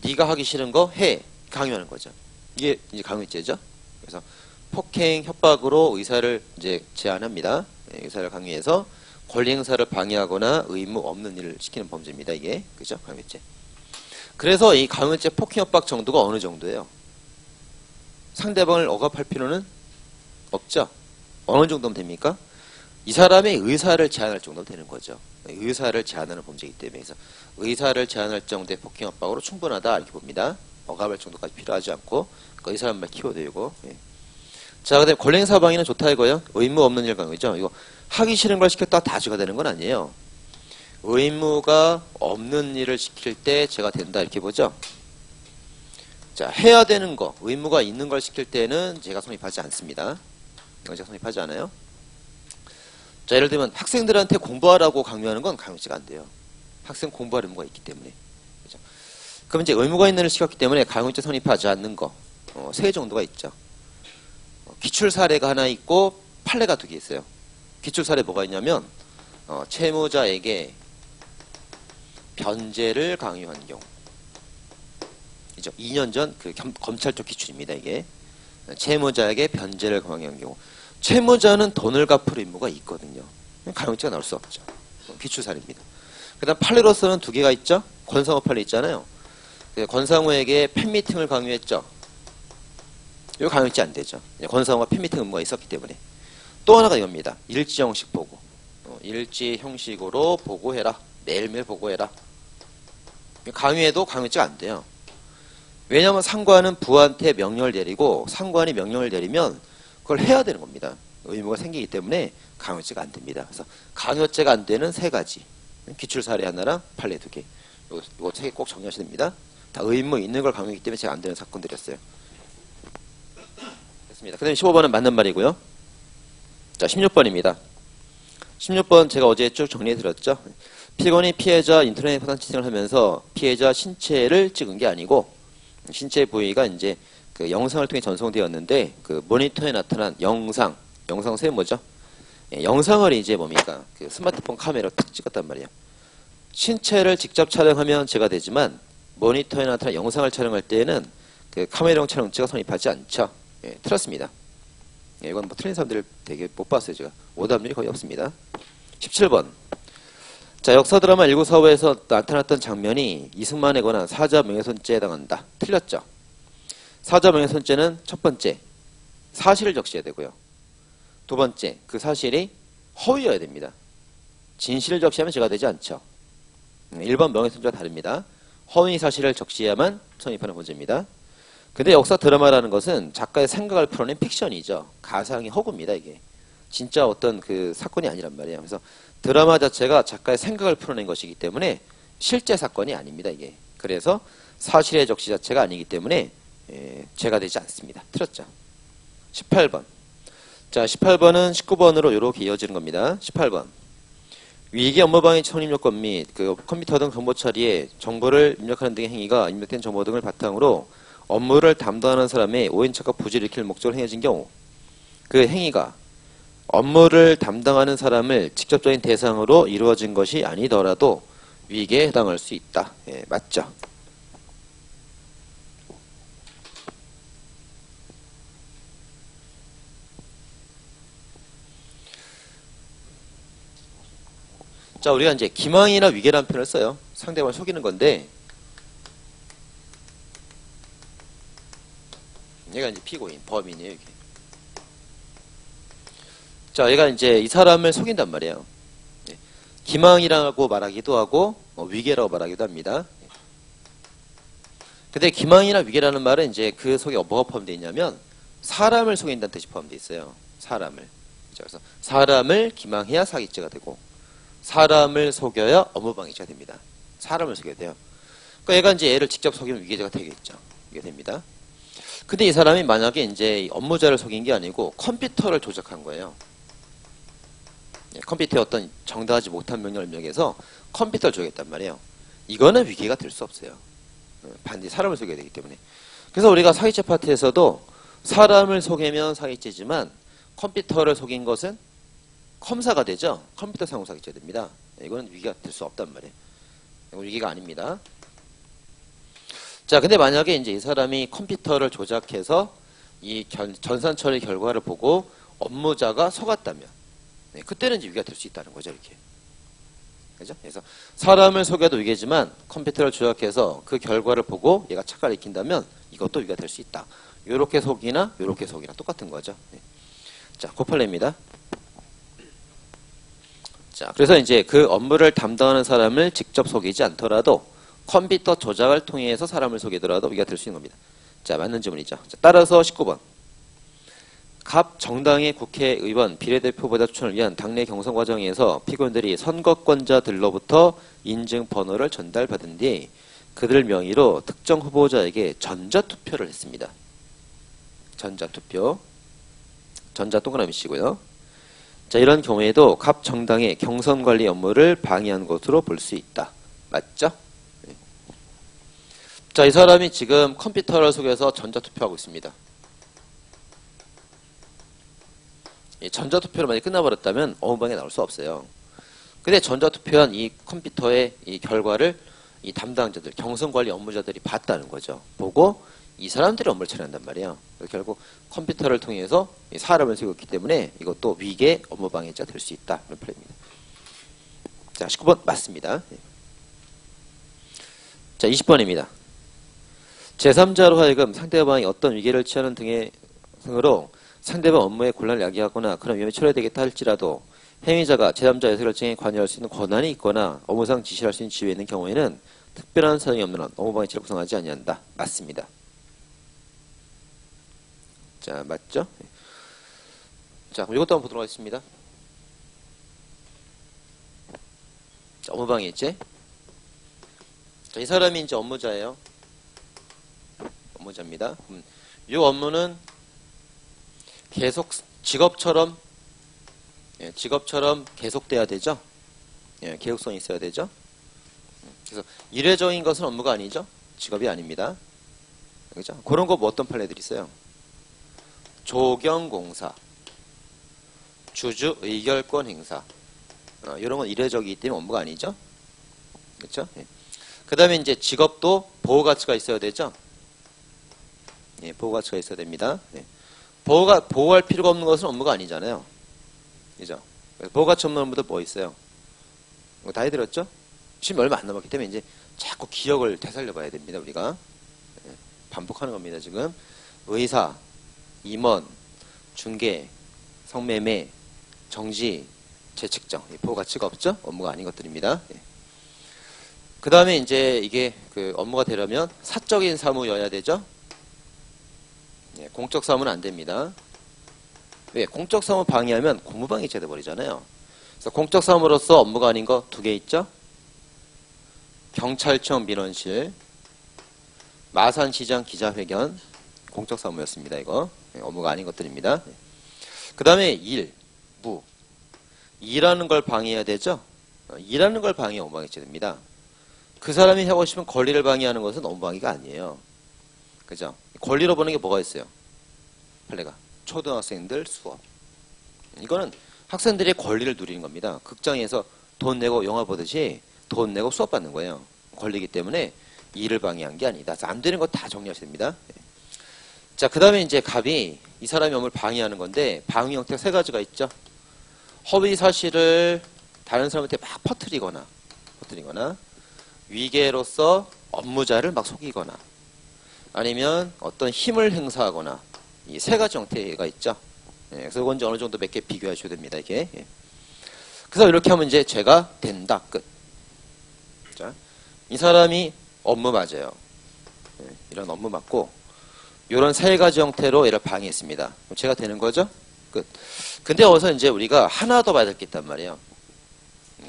네가 하기 싫은 거 해. 강요하는 거죠. 이게 이제 강요죄죠. 그래서 폭행, 협박으로 의사를 이제 제한합니다. 의사를 강요해서 권리 행사를 방해하거나 의무 없는 일을 시키는 범죄입니다. 이게 그죠? 강요죄. 그래서 이 강요죄 폭행 협박 정도가 어느 정도예요? 상대방을 억압할 필요는 없죠. 어느 정도면 됩니까? 이 사람의 의사를 제한할 정도면 되는 거죠. 의사를 제한하는 범죄이기 때문에 그래서 의사를 제한할 정도의 폭행 협박으로 충분하다 이렇게 봅니다. 억압할 정도까지 필요하지 않고 이 사람만 키워드이고. 예. 자, 그다음에 권리 행사 방해는 좋다 이거예요. 의무 없는 일 강요죠. 이거 하기 싫은 걸 시켰다 다 죄가 되는 건 아니에요. 의무가 없는 일을 시킬 때 죄가 된다 이렇게 보죠. 자, 해야 되는 거, 의무가 있는 걸 시킬 때는 죄가 성립하지 않습니다. 죄가 성립하지 않아요. 자, 예를 들면 학생들한테 공부하라고 강요하는 건 강요죄가 안 돼요. 학생 공부할 의무가 있기 때문에. 그죠? 그럼 이제 의무가 있는 일을 시켰기 때문에 강요죄 성립하지 않는 거, 세 정도가 있죠. 기출 사례가 하나 있고 판례가 두 개 있어요. 기출 사례 뭐가 있냐면 채무자에게 변제를 강요한 경우. 이죠. 2년 전 그 검찰 쪽 기출입니다. 이게 채무자에게 변제를 강요한 경우. 채무자는 돈을 갚을 의무가 있거든요. 강요죄가 나올 수 없죠. 기출 사례입니다. 그다음 판례로서는 두 개가 있죠. 권상우 판례 있잖아요. 권상우에게 팬미팅을 강요했죠. 이거 강요죄 안 되죠. 권상우가 팬미팅 의무가 있었기 때문에. 또 하나가 이겁니다. 일지 형식 보고. 일지 형식으로 보고해라. 매일매일 보고해라. 강요해도 강요죄가 안 돼요. 왜냐하면 상관은 부한테 명령을 내리고 상관이 명령을 내리면 그걸 해야 되는 겁니다. 의무가 생기기 때문에 강요죄가 안 됩니다. 그래서 강요죄가 안 되는 세 가지. 기출 사례 하나랑 판례 두 개. 이거 세 개 꼭 정리하셔야 됩니다. 다 의무 있는 걸 강요하기 때문에 제가 안 되는 사건들이었어요. 됐습니다. 그 다음에 15번은 맞는 말이고요. 자, 16번입니다. 16번 제가 어제 쭉 정리해드렸죠. 피고인이 피해자 인터넷 파단 채팅을 하면서 피해자 신체를 찍은 게 아니고 신체 부위가 이제 그 영상을 통해 전송되었는데 그 모니터에 나타난 영상 세 뭐죠? 예, 영상을 이제 뭡니까? 그 스마트폰 카메라로 탁 찍었단 말이에요. 신체를 직접 촬영하면 죄가 되지만 모니터에 나타난 영상을 촬영할 때에는 그 카메라용 촬영죄가 성립하지 않죠. 예, 틀렸습니다. 예, 이건 뭐 틀린 사람들 되게 못 봤어요. 제가 오답률이 거의 없습니다. 17번. 자, 역사 드라마 1945에서 나타났던 장면이 이승만에 관한 사자 명예훼손죄에 해당한다. 틀렸죠. 사자 명예훼손죄는 첫 번째, 사실을 적시해야 되고요. 두 번째, 그 사실이 허위여야 됩니다. 진실을 적시하면 죄가 되지 않죠. 1번 명예훼손죄와 다릅니다. 허위 사실을 적시해야만 성립하는 범죄입니다. 근데 역사 드라마라는 것은 작가의 생각을 풀어낸 픽션이죠. 가상의 허구입니다, 이게. 진짜 어떤 그 사건이 아니란 말이에요. 그래서 드라마 자체가 작가의 생각을 풀어낸 것이기 때문에 실제 사건이 아닙니다, 이게. 그래서 사실의 적시 자체가 아니기 때문에 죄가 되지 않습니다. 틀렸죠. 18번. 자, 18번은 19번으로 이렇게 이어지는 겁니다. 18번. 위기 업무방해 성립 요건 및 그 컴퓨터 등 정보 처리에 정보를 입력하는 등의 행위가 입력된 정보 등을 바탕으로 업무를 담당하는 사람의 오인척과 부지를 일으킬 목적으로 행해진 경우 그 행위가 업무를 담당하는 사람을 직접적인 대상으로 이루어진 것이 아니더라도 위기에 해당할 수 있다. 예, 맞죠? 자, 우리가 이제 기망이나 위계라는 표현을 써요. 상대방을 속이는 건데 얘가 이제 피고인, 범인이에요, 이게. 자, 얘가 이제 이 사람을 속인단 말이에요. 기망이라고 말하기도 하고 위계라고 말하기도 합니다. 근데 기망이나 위계라는 말은 이제 그 속에 뭐가 포함되어 있냐면 사람을 속인다는 뜻이 포함되어 있어요. 사람을. 그래서 사람을 기망해야 사기죄가 되고 사람을 속여야 업무방해죄가 됩니다. 사람을 속여야 돼요. 그러니까 얘가 이제 얘를 직접 속이면 위계죄가 되겠죠. 이게 됩니다. 근데 이 사람이 만약에 이제 업무자를 속인 게 아니고 컴퓨터를 조작한 거예요. 컴퓨터에 어떤 정당하지 못한 명령을 입력해서 컴퓨터를 조작했단 말이에요. 이거는 위계가 될 수 없어요. 반드시 사람을 속여야 되기 때문에. 그래서 우리가 사기죄 파트에서도 사람을 속이면 사기죄지만 컴퓨터를 속인 것은 컴사가 되죠. 컴퓨터 상호 사기죄 됩니다. 이거는 위계가 될 수 없단 말이에요. 이건 위계가 아닙니다. 자, 근데 만약에 이제 이 사람이 컴퓨터를 조작해서 이 전산 처리 결과를 보고 업무자가 속았다면, 그때는 이제 위계가 될 수 있다는 거죠, 이렇게. 그죠? 그래서 사람을 속여도 위계지만 컴퓨터를 조작해서 그 결과를 보고 얘가 착각을 익힌다면 이것도 위계가 될 수 있다. 요렇게 속이나 요렇게 속이나 똑같은 거죠. 자, 고팔레입니다. 자, 그래서 이제 그 업무를 담당하는 사람을 직접 속이지 않더라도 컴퓨터 조작을 통해서 사람을 속이더라도 위계가 될 수 있는 겁니다. 자, 맞는 질문이죠. 자, 따라서 19번. 갑 정당의 국회의원, 비례대표보다 추천을 위한 당내 경선 과정에서 피고인들이 선거권자들로부터 인증 번호를 전달받은 뒤 그들 명의로 특정 후보자에게 전자투표를 했습니다. 전자투표. 전자 동그라미 치고요. 자, 이런 경우에도 갑 정당의 경선 관리 업무를 방해한 것으로 볼 수 있다. 맞죠? 네. 자, 이 사람이 지금 컴퓨터를 속여서 전자투표하고 있습니다. 전자투표로 만약에 끝나버렸다면 업무방해 나올 수 없어요. 근데 전자투표한 이 컴퓨터의 이 결과를 이 담당자들, 경선관리 업무자들이 봤다는 거죠. 보고 이 사람들이 업무를 처리한단 말이에요. 결국 컴퓨터를 통해서 사람을 속였기 때문에 이것도 위계 업무방해죄가 될 수 있다. 이런 판례입니다. 자, 19번 맞습니다. 자, 20번입니다. 제3자로 하여금 상대방이 어떤 위계를 취하는 등으로 상대방 업무에 곤란을 야기하거나 그런 위험이 초래되겠다 할지라도 행위자가 제3자 의사결정에 관여할 수 있는 권한이 있거나 업무상 지시할 수 있는 지위에 있는 경우에는 특별한 사정이 없는 한 업무방해죄를 구성하지 아니한다. 맞습니다. 자, 맞죠? 자, 그럼 이것도 한번 보도록 하겠습니다. 자, 업무방해죄. 자, 이 사람이 이제 업무자예요. 업무자입니다. 이 업무는 계속 직업처럼 계속돼야 되죠. 계속성이 있어야 되죠. 그래서 일회적인 것은 업무가 아니죠. 직업이 아닙니다. 그죠? 그런 거 뭐 어떤 판례들이 있어요? 조경공사, 주주 의결권 행사, 이런 건 일회적이기 때문에 업무가 아니죠. 그렇죠? 그 다음에 이제 직업도 보호가치가 있어야 되죠. 보호가치가 있어야 됩니다. 보호할 필요가 없는 것은 업무가 아니잖아요. 그죠? 보호가치 없는 업무들 뭐 있어요? 다 해드렸죠? 시험 얼마 안 남았기 때문에 이제 자꾸 기억을 되살려 봐야 됩니다, 우리가. 반복하는 겁니다, 지금. 의사, 임원, 중개, 성매매, 정지, 재측정. 보호가치가 없죠? 업무가 아닌 것들입니다. 그 다음에 이제 이게 그 업무가 되려면 사적인 사무여야 되죠? 공적 사무는 안 됩니다. 왜? 공적 사무 방해하면 공무방해죄 돼버리잖아요. 그래서 공적 사무로서 업무가 아닌 거 두 개 있죠? 경찰청 민원실, 마산시장 기자회견, 공적 사무였습니다. 이거 업무가 아닌 것들입니다. 그 다음에 일, 무. 일하는 걸 방해해야 되죠? 일하는 걸 방해 업무방해죄 됩니다. 그 사람이 하고 싶은 권리를 방해하는 것은 업무방해가 아니에요. 그죠? 권리로 보는 게 뭐가 있어요? 판례가 초등학생들 수업. 이거는 학생들의 권리를 누리는 겁니다. 극장에서 돈 내고 영화 보듯이 돈 내고 수업 받는 거예요. 권리이기 때문에 일을 방해한 게 아니다. 안 되는 거 다 정리하셔야 됩니다. 자, 그 다음에 이제 갑이 이 사람의 업무를 방해하는 건데 방해 형태가 세 가지가 있죠. 허위 사실을 다른 사람한테 막 퍼뜨리거나 위계로서 업무자를 막 속이거나 아니면 어떤 힘을 행사하거나 이 세 가지 형태가 있죠. 그래서 이건 이제 어느 정도 몇 개 비교하셔야 됩니다. 이게. 그래서 이렇게 하면 이제 죄가 된다. 끝. 자, 이 사람이 업무 맞아요. 이런 업무 맞고 이런 세 가지 형태로 얘를 방해했습니다. 그럼 죄가 되는 거죠. 끝. 근데 어서 이제 우리가 하나 더 봐야 될 게 있단 말이에요.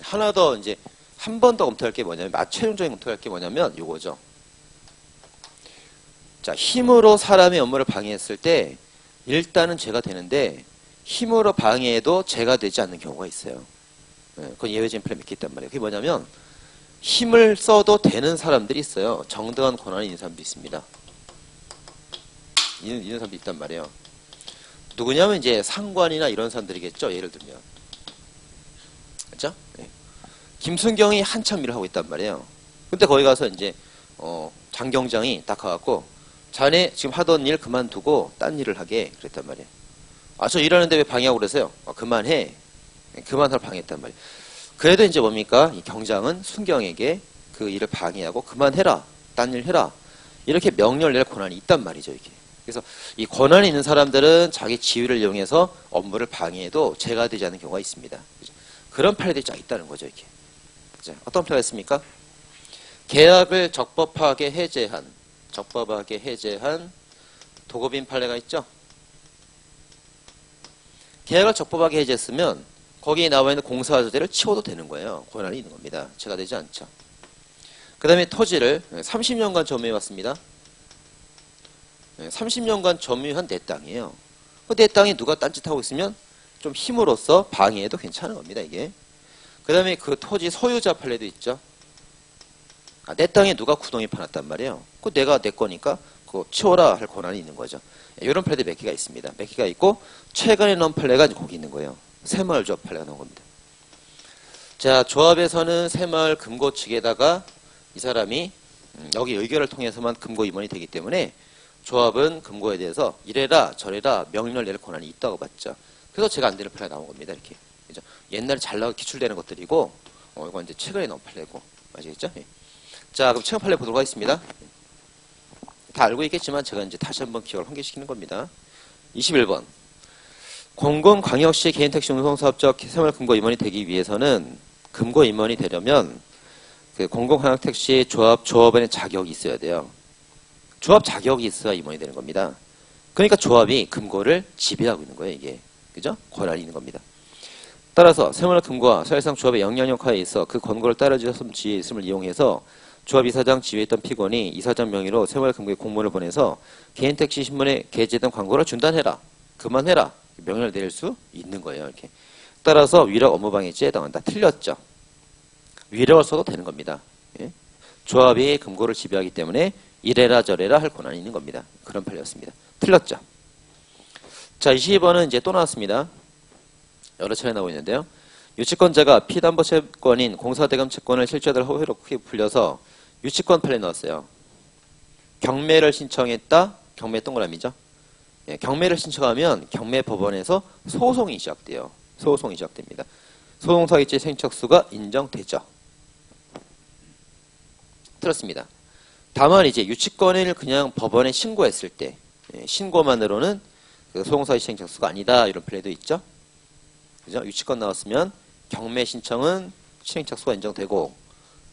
하나 더 이제 한 번 더 검토할 게 뭐냐면 최종적인 검토할 게 뭐냐면 요거죠. 자, 힘으로 사람의 업무를 방해했을 때 일단은 죄가 되는데 힘으로 방해해도 죄가 되지 않는 경우가 있어요. 그건 예외적인 플랜이 있단 말이에요. 그게 뭐냐면 힘을 써도 되는 사람들이 있어요. 정당한 권한이 있는 사람도 있습니다. 있는 사람도 있단 말이에요. 누구냐면 이제 상관이나 이런 사람들이겠죠. 예를 들면. 그죠? 네. 김순경이 한참 일을 하고 있단 말이에요. 근데 거기 가서 이제 장경장이 딱 가갖고 자네 지금 하던 일 그만두고 딴 일을 하게 그랬단 말이에요. 아, 저 일하는데 왜 방해하고 그러세요? 그만해. 그만할 방해했단 말이에요. 그래도 이제 뭡니까? 이 경장은 순경에게 그 일을 방해하고 그만해라. 딴 일 해라. 이렇게 명령을 낼 권한이 있단 말이죠, 이게. 그래서 이 권한이 있는 사람들은 자기 지위를 이용해서 업무를 방해해도 죄가 되지 않는 경우가 있습니다. 그죠? 그런 판례들이 쫙 있다는 거죠, 이게. 그죠? 어떤 판례가 있습니까? 계약을 적법하게 해제한 도급인 판례가 있죠? 계약을 적법하게 해제했으면 거기에 나와 있는 공사자재를 치워도 되는 거예요. 권한이 있는 겁니다. 죄가 되지 않죠. 그 다음에 토지를 30년간 점유해왔습니다. 30년간 점유한 내 땅이에요. 내 땅에 누가 딴짓하고 있으면 좀 힘으로써 방해해도 괜찮은 겁니다. 이게. 그 다음에 그 토지 소유자 판례도 있죠. 내 땅에 누가 구덩이 파놨단 말이에요. 그 내가 내 거니까 그거 치워라 할 권한이 있는 거죠. 이런 판례도 몇 개가 있습니다. 몇 개가 있고 최근에 넣은 판례가 거기 있는 거예요. 새마을조합 판례가 나온 겁니다. 자, 조합에서는 새마을 금고 측에다가 이 사람이 여기 의결을 통해서만 금고 임원이 되기 때문에 조합은 금고에 대해서 이래라 저래라 명령을 낼 권한이 있다고 봤죠. 그래서 제가 안 되는 판례가 나온 겁니다. 이렇게. 그죠? 옛날에 잘 나가 기출되는 것들이고 이건 이제 최근에 나온 판례고. 아시겠죠? 예. 자, 그럼 최근 판례 보도록 하겠습니다. 다 알고 있겠지만 제가 이제 다시 한번 기억을 환기시키는 겁니다. 21번. 공공광역시 개인택시 운송사업적 새마을 금고 임원이 되기 위해서는 금고 임원이 되려면 그 공공광역택시 조합원의 자격이 있어야 돼요. 조합 자격이 있어야 임원이 되는 겁니다. 그러니까 조합이 금고를 지배하고 있는 거예요, 이게. 그죠? 권한이 있는 겁니다. 따라서 새마을 금고와 사실상 조합의 영향력 하에 있어 그 권고를 따르지 있음을 이용해서 조합 이사장 지위에 있던 피고인이 이사장 명의로 새마을 금고에 공문을 보내서 개인택시 신문에 게재된 광고를 중단해라. 그만해라. 명령을 내릴 수 있는 거예요. 이렇게. 따라서 위력 업무방해죄에 해당한다. 틀렸죠. 위력을 써도 되는 겁니다. 예? 조합이 금고를 지배하기 때문에 이래라 저래라 할 권한이 있는 겁니다. 그런 판례였습니다. 틀렸죠. 자, 22번은 이제 또 나왔습니다. 여러 차례 나오고 있는데요. 유치권자가 피담보 채권인 공사대금 채권을 실제로 허위로 크게 풀려서 유치권 판례 나왔어요. 경매를 신청했다. 경매 동그라미죠. 예, 경매를 신청하면 경매법원에서 소송이 시작돼요. 소송이 시작됩니다. 소송사기죄 생척수가 인정되죠. 들었습니다. 다만 이제 유치권을 그냥 법원에 신고했을 때 신고만으로는 그 소송사기죄 생척수가 아니다 이런 판례도 있죠. 그죠? 유치권 나왔으면 경매 신청은 시행착수가 인정되고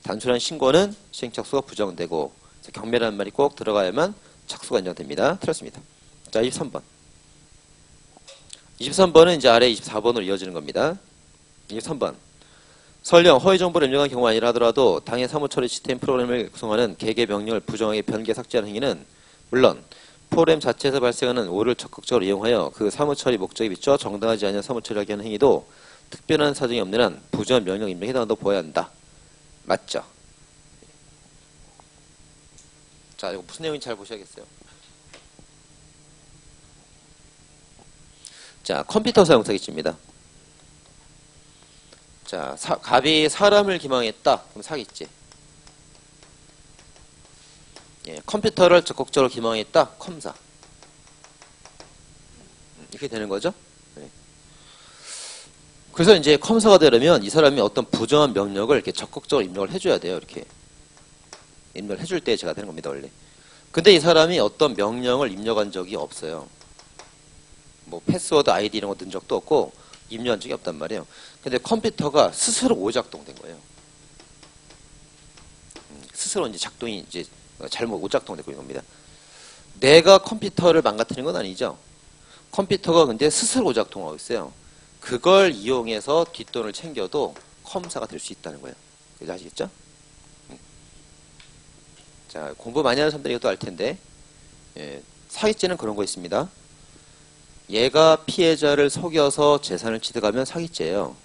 단순한 신고는 시행착수가 부정되고 경매라는 말이 꼭 들어가야만 착수가 인정됩니다. 틀렸습니다. 자, 23번. 23번은 이제 아래 24번으로 이어지는 겁니다. 23번. 설령 허위 정보를 입력한 경우 아니라 하더라도 당해 사무처리 시스템 프로그램을 구성하는 개개 명령을 부정하게 변개 삭제하는 행위는 물론 프로그램 자체에서 발생하는 오류를 적극적으로 이용하여 그 사무처리 목적에 비춰 정당하지 않은 사무처리하게 하는 행위도 특별한 사정이 없는 한 부정 명령 입력에 해당한다고 보아야 한다. 맞죠? 자, 이거 무슨 내용인지 잘 보셔야겠어요. 자, 컴퓨터 사용 사기죄입니다. 자, 갑이 사람을 기망했다. 그럼 사기죄. 예, 컴퓨터를 적극적으로 기망했다. 컴사. 이렇게 되는 거죠. 네. 그래서 이제 컴사가 되려면 이 사람이 어떤 부정한 명령을 이렇게 적극적으로 입력을 해줘야 돼요. 이렇게 입력을 해줄 때 제가 되는 겁니다, 원래. 근데 이 사람이 어떤 명령을 입력한 적이 없어요. 뭐 패스워드, 아이디 이런 거 넣은 적도 없고 입력한 적이 없단 말이에요. 근데 컴퓨터가 스스로 오작동된 거예요. 스스로 이제 작동이 이제 잘못 오작동되고 있는 겁니다. 내가 컴퓨터를 망가뜨리는 건 아니죠. 컴퓨터가 근데 스스로 오작동하고 있어요. 그걸 이용해서 뒷돈을 챙겨도 컴사가 될 수 있다는 거예요. 그래서 아시겠죠? 자, 공부 많이 하는 사람들이 또 알 텐데, 예, 사기죄는 그런 거 있습니다. 얘가 피해자를 속여서 재산을 취득하면 사기죄예요.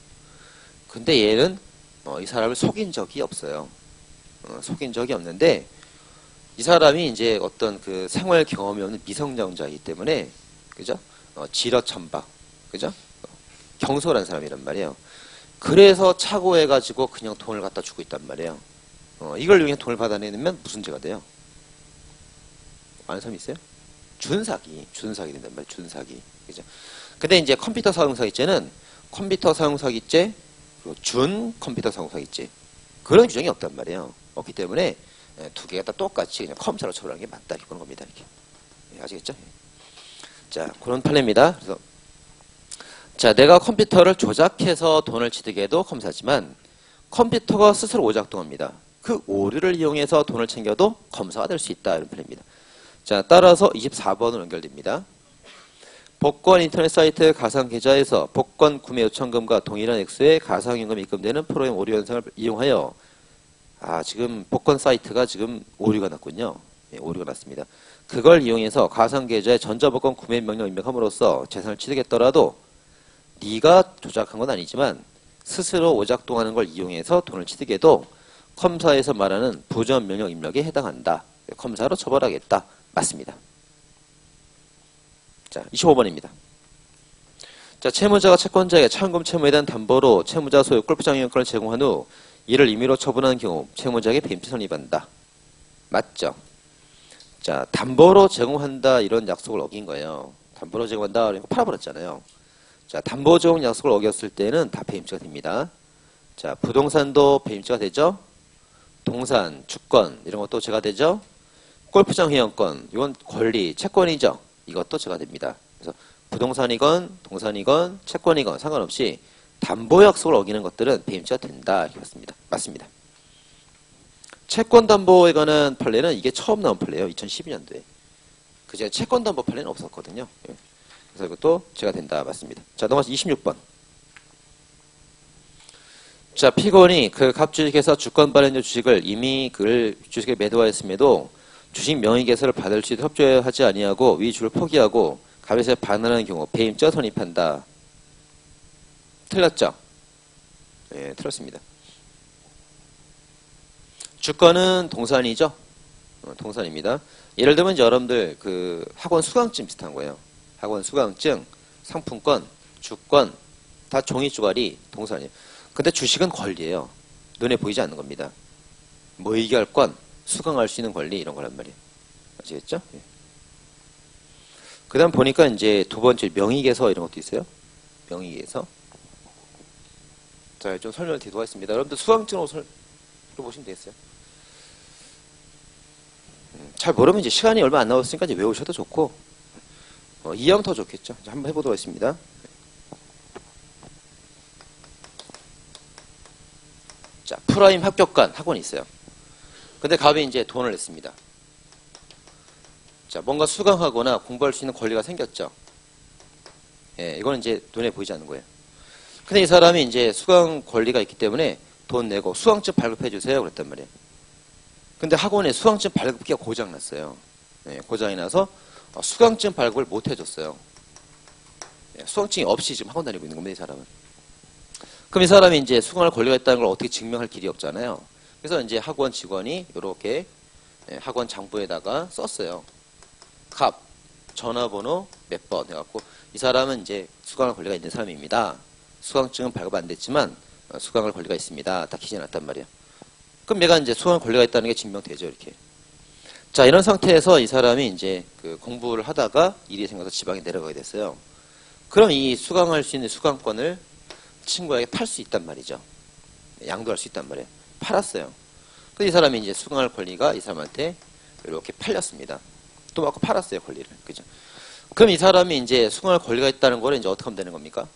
근데 얘는 이 사람을 속인 적이 없어요. 속인 적이 없는데 이 사람이 이제 어떤 그 생활 경험이 없는 미성년자이기 때문에 그죠? 지러천박 그죠? 경솔한 사람이란 말이에요. 그래서 착오해가지고 그냥 돈을 갖다 주고 있단 말이에요. 이걸 이용해 돈을 받아내면 무슨 죄가 돼요? 아는 사람 있어요? 준사기 된단 말이에요. 준사기. 그죠? 근데 이제 컴퓨터 사용사기죄는 컴퓨터 사용사기죄, 그리고 준 컴퓨터 사용사기죄. 그런 규정이 없단 말이에요. 없기 때문에 두 개가 다 똑같이 그냥 컴퓨터로 처벌하는 게 맞다. 이렇게 보는 겁니다. 이렇게. 아시겠죠? 자, 그런 판례입니다. 그래서 자, 내가 컴퓨터를 조작해서 돈을 취득해도 검사지만 컴퓨터가 스스로 오작동합니다. 그 오류를 이용해서 돈을 챙겨도 검사가 될 수 있다. 이런 판례입니다. 자, 따라서 24번으로 연결됩니다. 복권 인터넷 사이트 가상 계좌에서 복권 구매 요청금과 동일한 액수의 가상연금이 입금되는 프로그램 오류 현상을 이용하여 지금 복권 사이트가 지금 오류가 났군요. 예, 오류가 났습니다. 그걸 이용해서 가상 계좌에 전자복권 구매 명령 입력함으로써 재산을 취득했더라도 네가 조작한 건 아니지만 스스로 오작동하는 걸 이용해서 돈을 취득해도 컴사에서 말하는 부정 명령 입력에 해당한다. 컴사로 처벌하겠다. 맞습니다. 자, 25번입니다. 자, 채무자가 채권자에게 차원금 채무에 대한 담보로 채무자 소유 골프장 이용권을 제공한 후 이를 임의로 처분하는 경우 채무자에게 배임죄 성립한다. 맞죠? 자, 담보로 제공한다 이런 약속을 어긴 거예요. 담보로 제공한다 그러니까 팔아버렸잖아요. 자, 담보 제공 약속을 어겼을 때는 다 배임죄가 됩니다. 자, 부동산도 배임죄가 되죠? 동산, 주권 이런 것도 죄가 되죠? 골프장 회원권 이건 권리, 채권이죠? 이것도 죄가 됩니다. 그래서 부동산이건 동산이건 채권이건 상관없이 담보 약속을 어기는 것들은 배임죄가 된다. 이렇게 봤습니다. 맞습니다. 채권 담보에 관한 판례는 이게 처음 나온 판례예요. 2012년도에. 그제 채권 담보 판례는 없었거든요. 예. 그래서 이것도 죄가 된다. 맞습니다. 자, 넘어가서 26번. 자, 피고인이 그 갑주식에서 주권 발행자 주식을 이미 그 주식에 매도하였음에도 주식 명의 개설을 받을 수 있도록 협조하지 아니하고 위주를 포기하고 갑에서 반환하는 경우 배임죄가 성립한다. 틀렸죠? 예, 틀렸습니다. 주권은 동산이죠? 동산입니다. 예를 들면 이제 여러분들 그 학원 수강증 비슷한 거예요. 학원 수강증, 상품권, 주권 다 종이 쪼가리 동산이에요. 근데 주식은 권리예요. 눈에 보이지 않는 겁니다. 모의결권, 수강할 수 있는 권리 이런 거란 말이에요. 아시겠죠? 예. 그 다음 보니까 이제 두 번째 명의개서 이런 것도 있어요. 명의개서. 자, 좀 설명을 드리도록 하겠습니다. 여러분들 수강증으로 보시면 되겠어요. 잘 모르면 이제 시간이 얼마 안 남았으니까 이제 외우셔도 좋고, 이형 더 좋겠죠. 이제 한번 해보도록 하겠습니다. 자, 프라임 합격관 학원이 있어요. 근데 갑이 이제 돈을 냈습니다. 자, 뭔가 수강하거나 공부할 수 있는 권리가 생겼죠. 예, 이거는 이제 눈에 보이지 않는 거예요. 근데 이 사람이 이제 수강 권리가 있기 때문에 돈 내고 수강증 발급해 주세요. 그랬단 말이에요. 근데 학원에 수강증 발급기가 고장났어요. 예, 고장이 나서 수강증 발급을 못 해줬어요. 예, 수강증이 없이 지금 학원 다니고 있는 겁니다. 이 사람은. 그럼 이 사람이 이제 수강할 권리가 있다는 걸 어떻게 증명할 길이 없잖아요. 그래서 이제 학원 직원이 이렇게 학원 장부에다가 썼어요. 갑, 전화번호 몇 번 해갖고 이 사람은 이제 수강할 권리가 있는 사람입니다. 수강증은 발급 안 됐지만 수강할 권리가 있습니다. 다 기재해놨단 말이에요. 그럼 얘가 이제 수강할 권리가 있다는 게 증명되죠. 이렇게. 자, 이런 상태에서 이 사람이 이제 그 공부를 하다가 일이 생겨서 지방에 내려가게 됐어요. 그럼 이 수강할 수 있는 수강권을 친구에게 팔 수 있단 말이죠. 양도할 수 있단 말이에요. 팔았어요. 근데 이 사람이 이제 수강할 권리가 이 사람한테 이렇게 팔렸습니다. 또 맞고 팔았어요, 권리를. 그죠? 그럼 이 사람이 이제 수강할 권리가 있다는 거를 이제 어떻게 하면 되는 겁니까?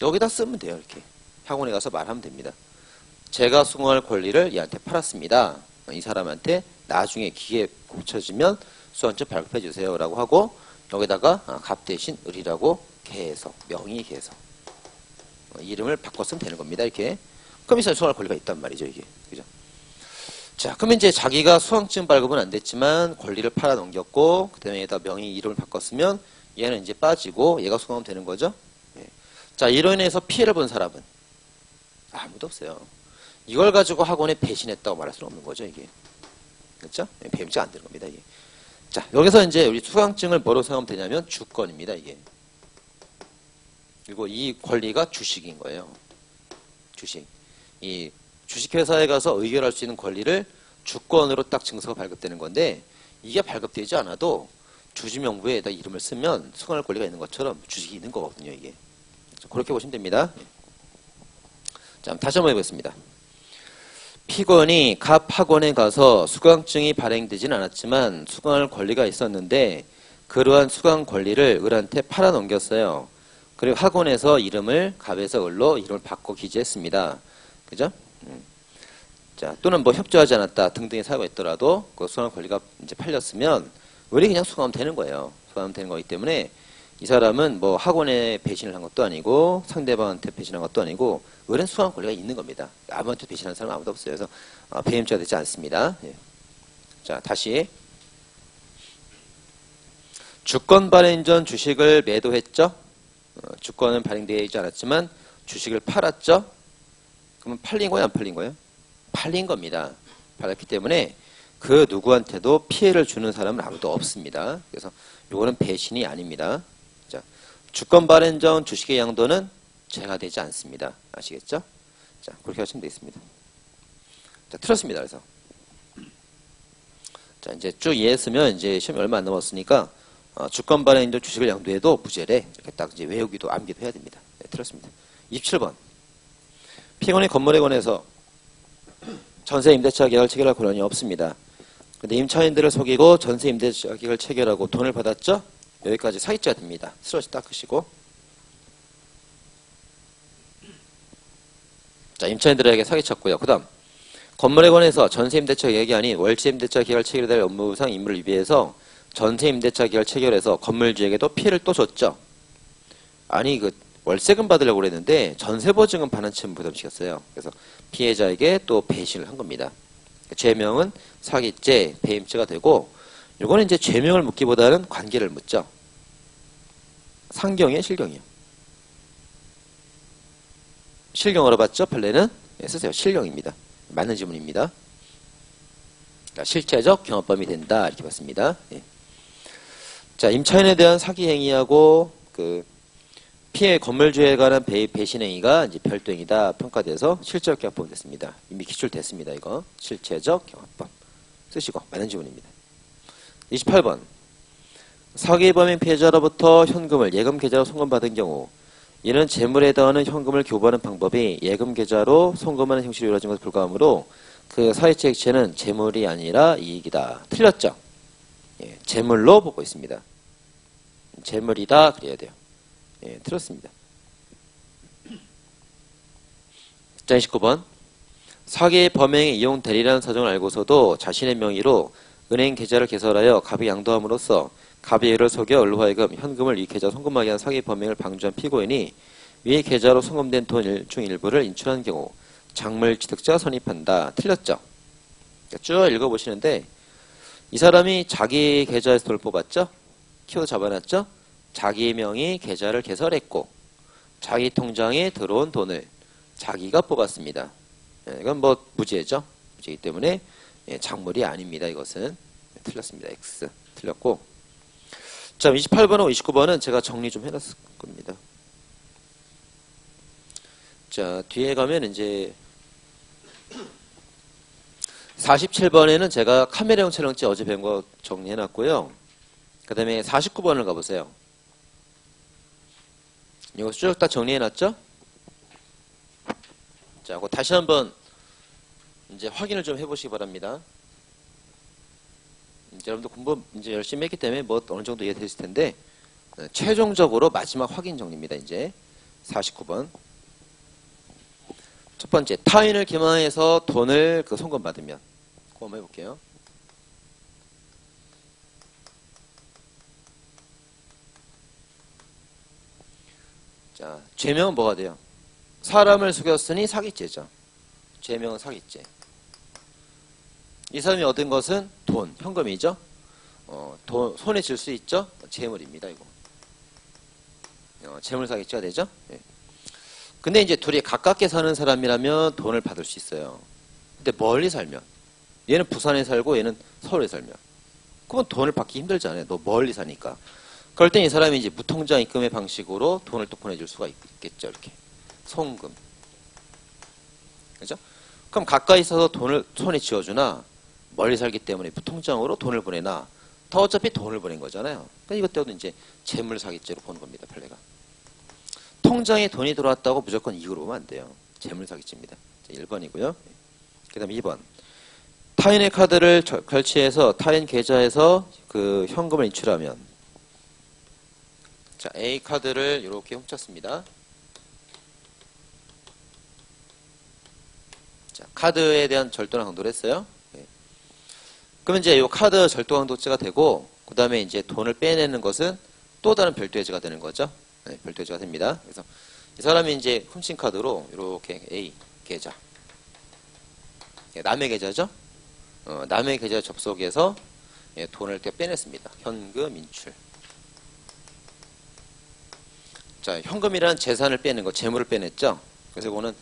여기다 쓰면 돼요, 이렇게. 학원에 가서 말하면 됩니다. 제가 수강할 권리를 얘한테 팔았습니다. 이 사람한테 나중에 기회 고쳐지면 수강증 발급해 주세요. 라고 하고 여기다가 갑 대신 을이라고 개해서, 명의 개해서 이름을 바꿨으면 되는 겁니다. 이렇게. 그럼 이 사람이 수강할 권리가 있단 말이죠, 이게. 그죠? 자, 그러면 이제 자기가 수강증 발급은 안 됐지만 권리를 팔아 넘겼고, 그 다음에 여기다 명의 이름을 바꿨으면 얘는 이제 빠지고 얘가 수강하면 되는 거죠. 예. 자, 이로 인해서 피해를 본 사람은 아무도 없어요. 이걸 가지고 학원에 배신했다고 말할 수는 없는 거죠, 이게. 그렇죠? 배임죄가 안 되는 겁니다, 이게. 자, 여기서 이제 우리 수강증을 뭐로 생각하면 되냐면 주권입니다, 이게. 그리고 이 권리가 주식인 거예요. 주식. 이 주식회사에 가서 의결할 수 있는 권리를 주권으로 딱 증서가 발급되는 건데, 이게 발급되지 않아도 주지명부에다 이름을 쓰면 수강할 권리가 있는 것처럼 주식이 있는 거거든요, 이게. 그렇게 보시면 됩니다. 자, 다시 한번 해보겠습니다. 피고인이 갑 학원에 가서 수강증이 발행되진 않았지만 수강할 권리가 있었는데 그러한 수강 권리를 을한테 팔아넘겼어요. 그리고 학원에서 이름을 갑에서 을로 이름을 바꿔 기재했습니다. 그죠? 자, 또는 뭐 협조하지 않았다 등등의 사유가 있더라도 그 수강 권리가 이제 팔렸으면 을이 그냥 수강하면 되는 거예요. 수강하면 되는 거기 때문에 이 사람은 뭐 학원에 배신을 한 것도 아니고 상대방한테 배신한 것도 아니고 을은 수강 권리가 있는 겁니다. 아무한테 배신한 사람은 아무도 없어요. 그래서 배임죄가 되지 않습니다. 예. 자, 다시 주권 발행 전 주식을 매도했죠. 주권은 발행되지 않았지만 주식을 팔았죠. 그러면 팔린 거예요, 안 팔린 거예요? 팔린 겁니다. 팔았기 때문에 그 누구한테도 피해를 주는 사람은 아무도 없습니다. 그래서 이거는 배신이 아닙니다. 자, 주권 발행 전 주식의 양도는 죄가 되지 않습니다. 아시겠죠? 자, 그렇게 하시면 되겠습니다. 자, 틀었습니다. 그래서. 자, 이제 쭉 이해했으면 이제 시험이 얼마 안 남았으니까, 주권 발행 전 주식을 양도해도 무죄래. 이렇게 딱 이제 외우기도, 암기도 해야 됩니다. 네, 틀었습니다. 27번. 피고인이 건물에 관해서 전세 임대차 계약을 체결할 권한이 없습니다. 근데 임차인들을 속이고 전세 임대차 계약을 체결하고 돈을 받았죠? 여기까지 사기죄가 됩니다. 스러시 닦으시고. 자, 임차인들에게 사기쳤고요. 그 다음 건물에 관해서 전세 임대차 계약이 아닌 월세 임대차 계약을 체결할 업무상 임무를 위배해서 전세 임대차 계약을 체결해서 건물주에게도 피해를 또 줬죠. 아니 그 월세금 받으려고 그랬는데 전세보증금 반환치금 부담시켰어요. 그래서 피해자에게 또 배신을 한 겁니다. 죄명은 사기죄, 배임죄가 되고 이거는 이제 죄명을 묻기보다는 관계를 묻죠. 상경이에요, 실경이에요? 실경으로 봤죠? 판례는? 네, 쓰세요. 실경입니다. 맞는 지문입니다. 그러니까 실체적 경합범위 된다 이렇게 봤습니다. 네. 자, 임차인에 대한 사기 행위하고 그 피해 건물주에 관한 배신 행위가 이제 별도행위다 평가돼서 실체적 경합범 됐습니다. 이미 기출됐습니다. 이거 실체적 경합범 쓰시고 맞는 지문입니다. 28번 사기 범행 피해자로부터 현금을 예금 계좌로 송금받은 경우 이는 재물에 해당하는 현금을 교부하는 방법이 예금 계좌로 송금하는 형식으로 이루어진 것에 불과하므로 그 사기죄 액체는 재물이 아니라 이익이다. 틀렸죠? 예, 재물로 보고 있습니다. 재물이다 그래야 돼요. 예, 틀렸습니다. 자, 29번 사기 범행에 이용 대리라는 사정을 알고서도 자신의 명의로 은행 계좌를 개설하여 갑이 양도함으로써 갑이 이를 속여 을로 하여금 현금을 이 계좌 송금하게 한 사기 범행을 방조한 피고인이 위 계좌로 송금된 돈 중 일부를 인출한 경우 작물 취득자 선입한다. 틀렸죠? 쭉 읽어보시는데 이 사람이 자기 계좌에서 돈을 뽑았죠? 키워드 잡아놨죠? 자기 명의 계좌를 개설했고 자기 통장에 들어온 돈을 자기가 뽑았습니다. 이건 뭐 무죄죠? 무죄이기 때문에 작물이 아닙니다. 이것은 틀렸습니다. X 틀렸고 자 28번하고 29번은 제가 정리 좀 해놨을 겁니다. 자 뒤에 가면 이제 47번에는 제가 카메라용 촬영지 어제 배운 거 정리해놨고요. 그 다음에 49번을 가보세요. 이거 쭉 다 정리해놨죠? 자, 그거 다시 한번 이제 확인을 좀 해보시기 바랍니다. 이제 여러분들 공부 이제 열심히 했기 때문에 뭐 어느 정도 이해되실 텐데 최종적으로 마지막 확인 정리입니다. 이제 49번. 첫 번째, 타인을 기망해서 돈을 송금받으면. 그거 한번 해볼게요. 자, 죄명은 뭐가 돼요? 사람을 속였으니 사기죄죠. 죄명은 사기죄. 이 사람이 얻은 것은 돈, 현금이죠. 손에 쥘 수 있죠. 재물입니다. 이거. 재물사기죄가 되죠. 예. 근데 이제 둘이 가깝게 사는 사람이라면 돈을 받을 수 있어요. 근데 멀리 살면, 얘는 부산에 살고 얘는 서울에 살면, 그건 돈을 받기 힘들잖아요. 너 멀리 사니까. 그럴 땐 이 사람이 이제 무통장 입금의 방식으로 돈을 또 보내줄 수가 있겠죠. 이렇게. 송금. 그죠? 그럼 가까이 있어서 돈을 손에 쥐어주나, 멀리 살기 때문에 무통장으로 돈을 보내나, 다 어차피 돈을 보낸 거잖아요. 그러니까 이것도 이제 재물사기죄로 보는 겁니다. 판례가. 통장에 돈이 들어왔다고 무조건 이익으로 보면 안 돼요. 재물사기죄입니다. 1번이고요. 그 다음에 2번. 타인의 카드를 결치해서 타인 계좌에서 그 현금을 인출하면, 자, A 카드를 이렇게 훔쳤습니다. 자, 카드에 대한 절도나 강도를 했어요. 네. 그러면 이제 이 카드 절도 강도죄가 되고, 그 다음에 이제 돈을 빼내는 것은 또 다른 별도의 죄가 되는 거죠. 네, 별도의 죄가 됩니다. 그래서 이 사람이 이제 훔친 카드로 이렇게 A 계좌, 남의 계좌죠. 남의 계좌 접속해서 돈을 이렇게 빼냈습니다. 현금 인출. 자, 현금이라는 재산을 빼는 거, 재물을 빼냈죠. 그래서 이거는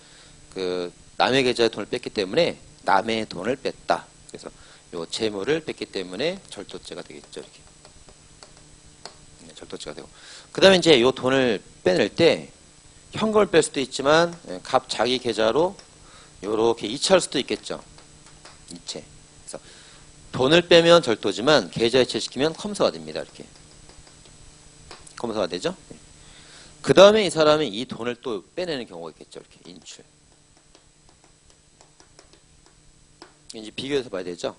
그 남의 계좌에 돈을 뺐기 때문에 남의 돈을 뺐다. 그래서 요 재물을 뺐기 때문에 절도죄가 되겠죠. 이렇게. 네, 절도죄가 되고. 그 다음에 이제 요 돈을 빼낼 때 현금을 뺄 수도 있지만 자기 계좌로 요렇게 이체할 수도 있겠죠. 이체. 그래서 돈을 빼면 절도지만 계좌 이체시키면 컴사가 됩니다. 이렇게. 컴사가 되죠. 그 다음에 이 사람이 이 돈을 또 빼내는 경우가 있겠죠. 이렇게 인출. 이제 비교해서 봐야 되죠.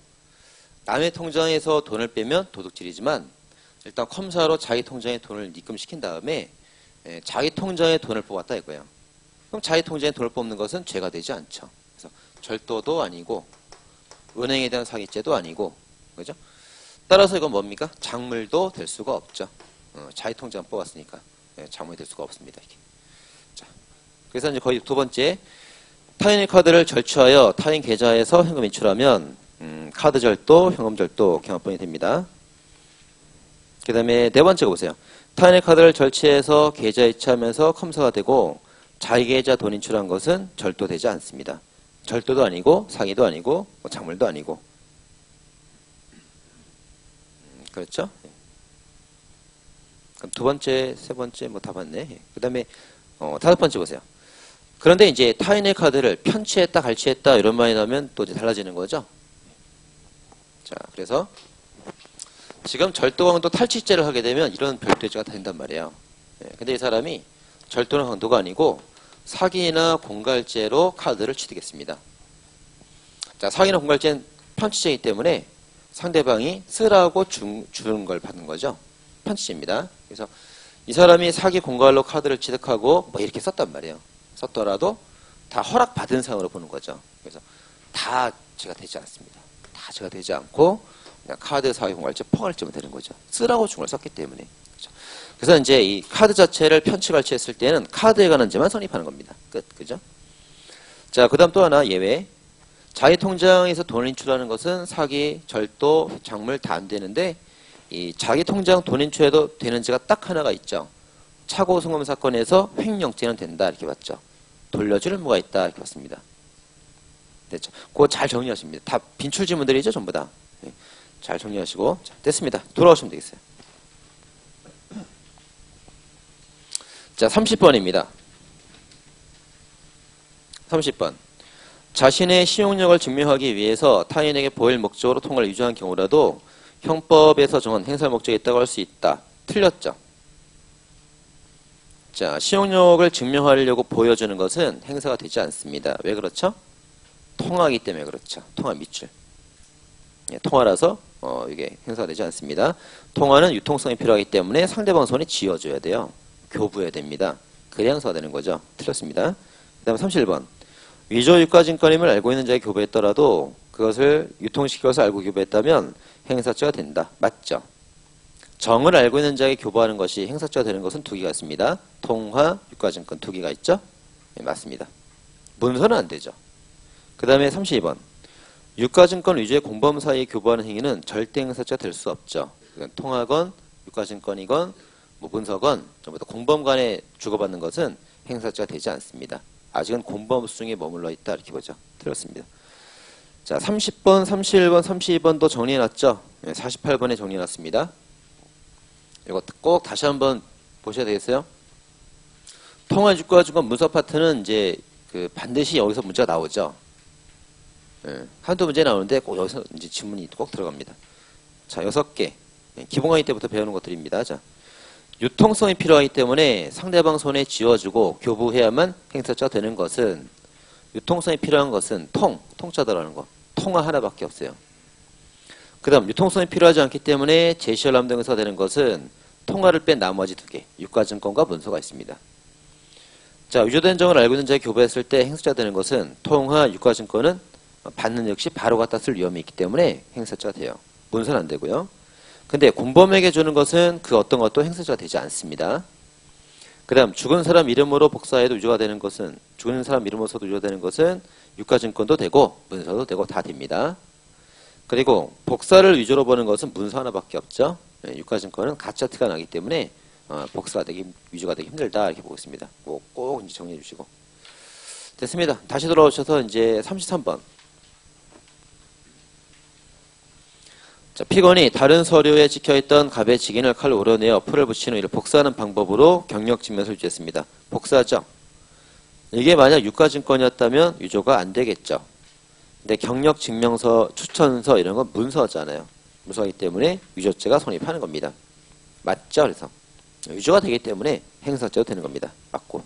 남의 통장에서 돈을 빼면 도둑질이지만 일단 컴사로 자기 통장에 돈을 입금시킨 다음에 자기 통장에 돈을 뽑았다 이거예요. 그럼 자기 통장에 돈을 뽑는 것은 죄가 되지 않죠. 그래서 절도도 아니고 은행에 대한 사기죄도 아니고, 그죠? 따라서 이건 뭡니까? 작물도 될 수가 없죠. 자기 통장 뽑았으니까 작물이 될 수가 없습니다. 이렇게. 자, 그래서 이제 거의 두 번째, 타인의 카드를 절취하여 타인 계좌에서 현금 인출하면 카드 절도, 현금 절도 경합범이 됩니다. 그 다음에 네 번째 보세요. 타인의 카드를 절취해서 계좌 이체하면서 컴사가 되고 자기 계좌 돈 인출한 것은 절도되지 않습니다. 절도도 아니고 사기도 아니고 뭐 작물도 아니고. 그렇죠? 그럼 두 번째, 세 번째 뭐 다 봤네. 그 다음에 다섯 번째 보세요. 그런데 이제 타인의 카드를 편취했다, 갈취했다 이런 말이 나오면 또 이제 달라지는 거죠. 자, 그래서 지금 절도, 강도, 탈취죄를 하게 되면 이런 별도죄가 된단 말이에요. 근데 이 사람이 절도나 강도가 아니고 사기나 공갈죄로 카드를 취득했습니다. 자, 사기나 공갈죄는 편취죄이기 때문에 상대방이 쓰라고 주는 걸 받는 거죠. 편취죄입니다. 그래서 이 사람이 사기 공갈로 카드를 취득하고 뭐 이렇게 썼단 말이에요. 썼더라도 다 허락받은 상으로 보는 거죠. 그래서 다 죄가 되지 않습니다. 다 죄가 되지 않고 그냥 카드 사기 공갈죄 포괄죄만 되는 거죠. 쓰라고 준 걸 썼기 때문에. 그렇죠? 그래서 이제 이 카드 자체를 편취 갈취했을 때는 카드에 관한 죄만 성립하는 겁니다. 끝. 그죠? 자, 그 다음 또 하나 예외. 자기 통장에서 돈을 인출하는 것은 사기, 절도, 작물 다 안 되는데 이 자기 통장 돈 인출해도 되는 죄가 딱 하나가 있죠. 차고 송금 사건에서 횡령죄는 된다 이렇게 봤죠. 돌려줄 의무가 있다 이렇게 봤습니다. 됐죠. 그거 잘 정리하십니다. 다 빈출 지문들이죠, 전부 다. 네. 잘 정리하시고. 자, 됐습니다. 돌아오시면 되겠어요. 자, 30번입니다. 30번. 자신의信用力을 증명하기 위해서 타인에게 보일 목적으로 통화를 위조한 경우라도 형법에서 정한 행사 목적이 있다고 할 수 있다. 틀렸죠. 자,信用力을 증명하려고 보여주는 것은 행사가 되지 않습니다. 왜 그렇죠? 통화이기 때문에 그렇죠. 통화 밑줄. 예, 통화라서 이게 행사가 되지 않습니다. 통화는 유통성이 필요하기 때문에 상대방 손에 쥐어줘야 돼요. 교부해야 됩니다. 그래야 행사가 되는 거죠. 틀렸습니다. 그 다음에 31번. 위조 유가증권임을 알고 있는 자에게 교부했더라도 그것을 유통시켜서 알고 교부했다면 행사죄가 된다. 맞죠? 정을 알고 있는 자에게 교부하는 것이 행사죄가 되는 것은 두 개가 있습니다. 통화, 유가증권 두 개가 있죠? 네, 맞습니다. 문서는 안 되죠. 그 다음에 32번. 유가증권 위조의 공범 사이에 교부하는 행위는 절대 행사죄가 될 수 없죠. 통화건, 유가증권이건, 뭐 문서건 전부 다 공범 간에 주고받는 것은 행사죄가 되지 않습니다. 아직은 공범 수중에 머물러 있다 이렇게 보죠. 틀렸습니다. 자, 30번, 31번, 32번도 정리해놨죠. 48번에 정리해놨습니다. 이거 꼭 다시 한번 보셔야 되겠어요. 통화 주가 문서 파트는 이제 그 반드시 여기서 문제가 나오죠. 한두 문제 나오는데 꼭 여기서 이제 지문이 꼭 들어갑니다. 자, 6개. 기본 강의 때부터 배우는 것들입니다. 자, 유통성이 필요하기 때문에 상대방 손에 쥐어주고 교부해야만 행사죄가 되는 것은, 유통성이 필요한 것은 통짜 들어가는 거. 통화 하나밖에 없어요. 그 다음 유통성이 필요하지 않기 때문에 제시할 남등에서 되는 것은 통화를 뺀 나머지 2개, 유가증권과 문서가 있습니다. 자, 위조된 점을 알고 있는 자가 교부했을 때 행사죄가 되는 것은 통화, 유가증권은 받는 역시 바로 갖다 쓸 위험이 있기 때문에 행사죄가 돼요. 문서는 안 되고요. 근데 공범에게 주는 것은 그 어떤 것도 행사죄가 되지 않습니다. 그 다음 죽은 사람 이름으로 복사해도 위조가 되는 것은, 죽은 사람 이름으로 써도 위조가 되는 것은 유가증권도 되고 문서도 되고 다 됩니다. 그리고 복사를 위조로 보는 것은 문서 하나밖에 없죠. 유가증권은 가짜 티가 나기 때문에 복사가 되기, 위조가 되기 힘들다 이렇게 보고 있습니다. 꼭 이제 정리해 주시고. 됐습니다. 다시 돌아오셔서 이제 33번. 자, 피건이 다른 서류에 찍혀있던 갑의 직인을 칼로 우러내어 풀을 붙인 후 이를 복사하는 방법으로 경력증명서를 유지했습니다. 복사죠. 이게 만약 유가증권이었다면 위조가 안 되겠죠. 근데 경력증명서, 추천서 이런 건 문서잖아요. 문서이기 때문에 위조죄가 성립하는 겁니다. 맞죠? 그래서 위조가 되기 때문에 행사죄도 되는 겁니다. 맞고.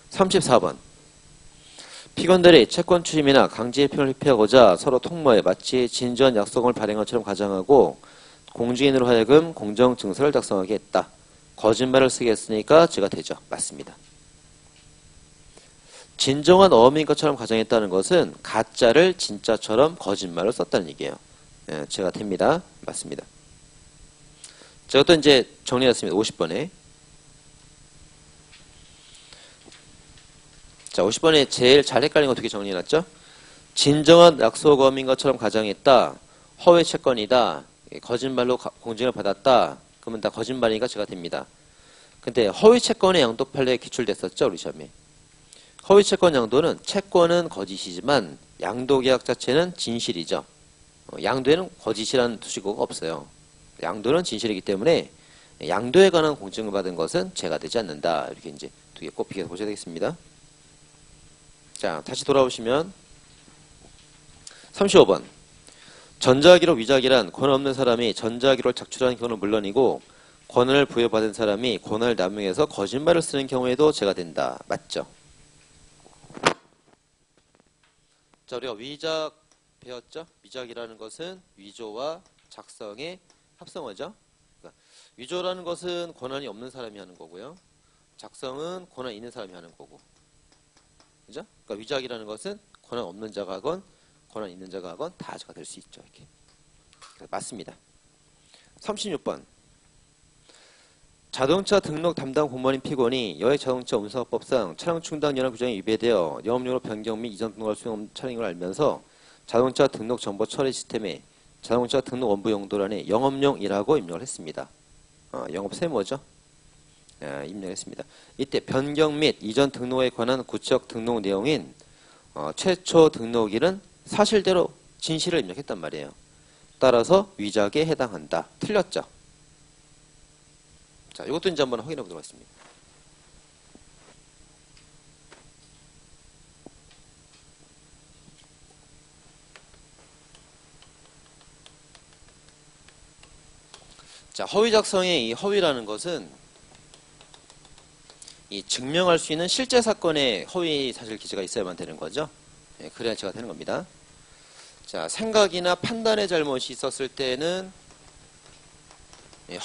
34번. 피건들이 채권 추심이나 강제 표현을 회피하고자 서로 통모해 마치 진전 약속을 발행한 것처럼 가정하고 공직인으로 하여금 공정증서를 작성하게 했다. 거짓말을 쓰게 했으니까 죄가 되죠. 맞습니다. 진정한 어음인 것처럼 가정했다는 것은 가짜를 진짜처럼 거짓말을 썼다는 얘기예요. 죄가 됩니다. 맞습니다. 자, 또 이제 정리했습니다. 50번에. 자, 50번에 제일 잘 헷갈린 거 2개 정리해놨죠? 진정한 약속어민 것처럼 가정했다. 허위 채권이다. 거짓말로 공증을 받았다. 그러면 다 거짓말이니까 죄가 됩니다. 근데 허위 채권의 양도 판례에 기출됐었죠? 우리 시험에. 허위 채권 양도는 채권은 거짓이지만 양도 계약 자체는 진실이죠. 양도에는 거짓이라는 수식어가 없어요. 양도는 진실이기 때문에 양도에 관한 공증을 받은 것은 죄가 되지 않는다. 이렇게 이제 2개 꼭 비교해서 보셔야 되겠습니다. 자, 다시 돌아오시면 35번. 전자기록 위작이란 권 없는 사람이 전자기록을 작출한 경우는 물론이고 권한을 부여받은 사람이 권한을 남용해서 거짓말을 쓰는 경우에도 죄가 된다. 맞죠? 자, 우리가 위작 배웠죠? 위작이라는 것은 위조와 작성의 합성어죠. 그러니까 위조라는 것은 권한이 없는 사람이 하는 거고요. 작성은 권한 있는 사람이 하는 거고. 그죠? 그러니까 위작이라는 것은 권한 없는 자가 하건 권한 있는 자가 하건 다 죄가 될 수 있죠. 이렇게. 맞습니다. 36번. 자동차 등록 담당 공무원인 피고인이 여액자동차 운송법상 차량 충당 연한 규정에 위배되어 영업용으로 변경 및 이전 등록할 수 없는 차량인 걸 알면서 자동차 등록 정보 처리 시스템에 자동차 등록 원부 용도란에 영업용이라고 입력을 했습니다. 영업 세무죠. 입력했습니다. 이때 변경 및 이전 등록에 관한 구체적 등록 내용인 최초 등록일은 사실대로 진실을 입력했단 말이에요. 따라서 위작에 해당한다. 틀렸죠? 자, 이것도 이제 한번 확인해 보도록 하겠습니다. 자, 허위 작성의 이 허위라는 것은 이 증명할 수 있는 실제 사건에 허위 사실 기재가 있어야만 되는 거죠. 그래야 제가 되는 겁니다. 자, 생각이나 판단의 잘못이 있었을 때는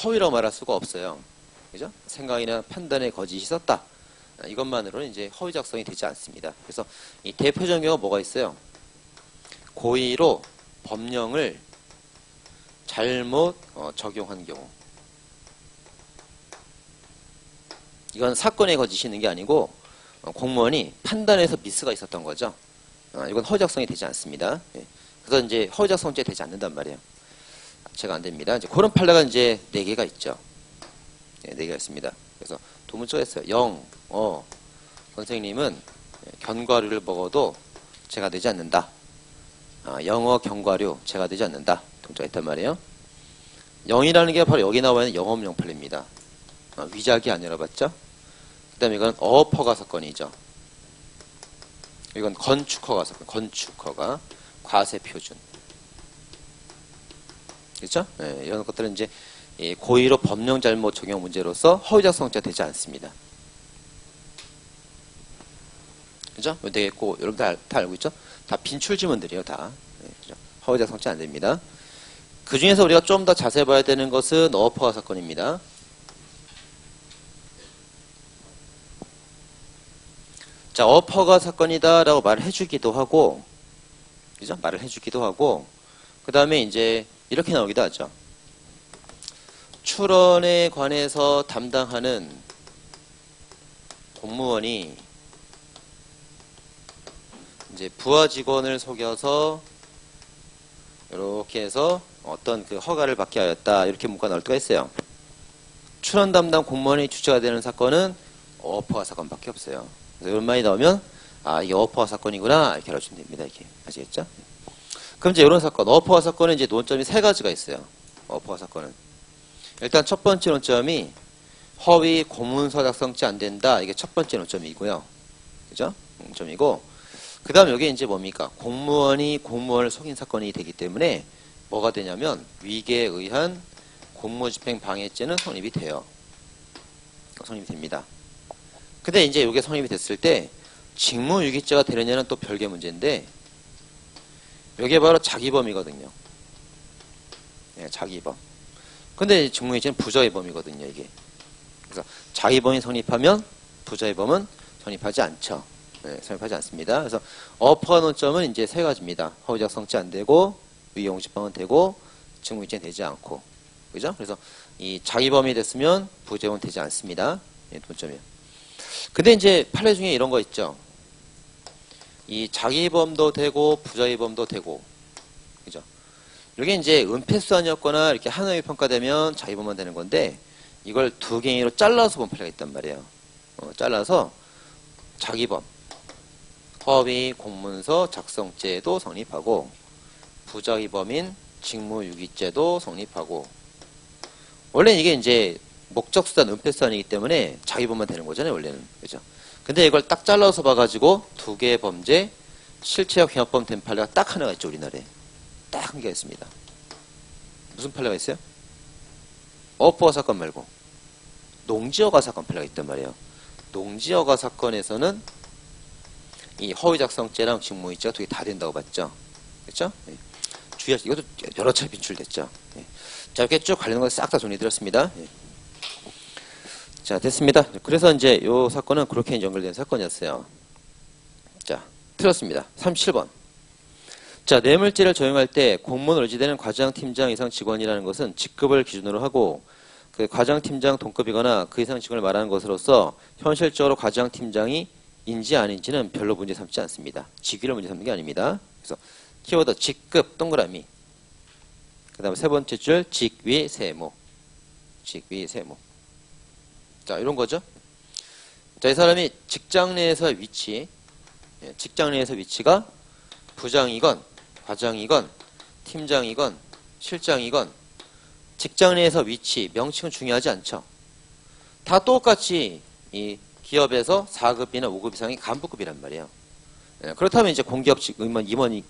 허위라고 말할 수가 없어요. 그죠? 생각이나 판단의 거짓이 있었다. 이것만으로는 이제 허위 작성이 되지 않습니다. 그래서 이 대표적인 경우가 뭐가 있어요? 고의로 법령을 잘못 적용한 경우. 이건 사건의 거짓이 있는 게 아니고 공무원이 판단에서 미스가 있었던 거죠. 이건 허위 작성이 되지 않습니다. 그래서 이제 허위 작성죄 되지 않는단 말이에요. 제가 안 됩니다. 이제 그런 판례가 이제 4개가 있죠. 네 개가 있습니다. 그래서 도문자가 있어요. 영, 선생님은 견과류를 먹어도 죄가 되지 않는다. 영어 견과류 죄가 되지 않는다. 동자가 있단 말이에요. 영이라는 게 바로 여기 나와 있는 영업용팔입니다. 위작이 아니라 봤죠? 그 다음에 이건 어퍼가 사건이죠. 이건 건축허가 사건, 건축허가 과세표준. 그렇죠? 네, 이런 것들은 이제 고의로 법령 잘못 적용 문제로서 허위작성죄가 되지 않습니다. 그죠? 되겠고, 여러분 다 알고 있죠? 다 빈출 지문들이에요, 다. 네, 그죠? 허위작성죄 안 됩니다. 그 중에서 우리가 좀 더 자세히 봐야 되는 것은 어퍼가 사건입니다. 자, 어퍼가 사건이다라고 말을 해주기도 하고, 그죠? 말을 해주기도 하고, 그 다음에 이제 이렇게 나오기도 하죠. 출원에 관해서 담당하는 공무원이 이제 부하 직원을 속여서 이렇게 해서 어떤 그 허가를 받게 하였다. 이렇게 문구가 나올 때가 있어요. 출원 담당 공무원이 주체가 되는 사건은 어퍼가 사건밖에 없어요. 그래서 이런 말이 나오면 이게 어퍼가 사건이구나 이렇게 알아주면 됩니다. 이렇게 아시겠죠? 그럼 이제 이런 사건, 어퍼가 사건은 이제 논점이 세 가지가 있어요. 어퍼가 사건은 일단 첫 번째 논점이 허위 공문서 작성죄 안 된다. 이게 첫 번째 논점이고요. 그죠? 논점이고 그 다음 여기 이제 뭡니까? 공무원이 공무원을 속인 사건이 되기 때문에 뭐가 되냐면 위계에 의한 공무집행 방해죄는 성립이 돼요. 성립이 됩니다. 근데 이제 이게 성립이 됐을 때 직무유기죄가 되느냐는 또 별개 문제인데 이게 바로 자기범이거든요. 네, 자기범. 근데 직무유기죄는 부자의 범이거든요, 이게. 그래서 자기범이 성립하면 부자의 범은 성립하지 않죠. 네, 성립하지 않습니다. 그래서 어퍼 논점은 이제 세 가지입니다. 허위작성죄 안 되고, 위계공직범은 되고, 직무유기죄는 되지 않고. 그죠? 그래서 이 자기범이 됐으면 부자범은 되지 않습니다. 네, 논점이요. 근데 이제 판례 중에 이런 거 있죠. 이 자기범도 되고, 부자의 범도 되고. 그죠? 이게 이제 은폐수단이었거나 이렇게 하나의 평가되면 자기범만 되는 건데, 이걸 두 개로 잘라서 본 판례가 있단 말이에요. 잘라서 자기범, 허위 공문서 작성죄도 성립하고 부자의 범인 직무유기죄도 성립하고 원래 이게 이제 목적수단 은폐수단이기 때문에 자기범만 되는 거잖아요. 원래는. 그죠? 근데 이걸 딱 잘라서 봐가지고 두 개의 범죄 실체적 행업범 된 판례가 딱 하나가 있죠. 우리나라에. 딱 한 개가 있습니다. 무슨 판례가 있어요? 어퍼 사건 말고 농지허가 사건 판례가 있단 말이에요. 농지허가 사건에서는 이 허위작성죄랑 직무유기죄가 두 개 다 된다고 봤죠. 그렇죠? 네. 주의하시. 이것도 여러 차례 빈출됐죠. 네. 자, 이렇게 쭉 관련된 거 싹 다 정리드렸습니다. 네. 자, 됐습니다. 그래서 이제 이 사건은 그렇게 연결된 사건이었어요. 자, 틀렸습니다. 37번. 자, 뇌물죄를 적용할 때 공무원 의지되는 과장, 팀장 이상 직원이라는 것은 직급을 기준으로 하고 그 과장, 팀장 동급이거나 그 이상 직원을 말하는 것으로서 현실적으로 과장, 팀장이 인지 아닌지는 별로 문제 삼지 않습니다. 직위를 문제 삼는 게 아닙니다. 그래서 키워드 직급 동그라미. 그 다음에 세 번째 줄 직위 세무. 직위 세무. 자, 이런 거죠. 자, 이 사람이 직장 내에서의 위치. 직장 내에서 위치가 부장이건 과장이건 팀장이건 실장이건 직장 내에서 위치, 명칭은 중요하지 않죠. 다 똑같이 이 기업에서 4급이나 5급 이상이 간부급이란 말이에요. 그렇다면 이제 공기업직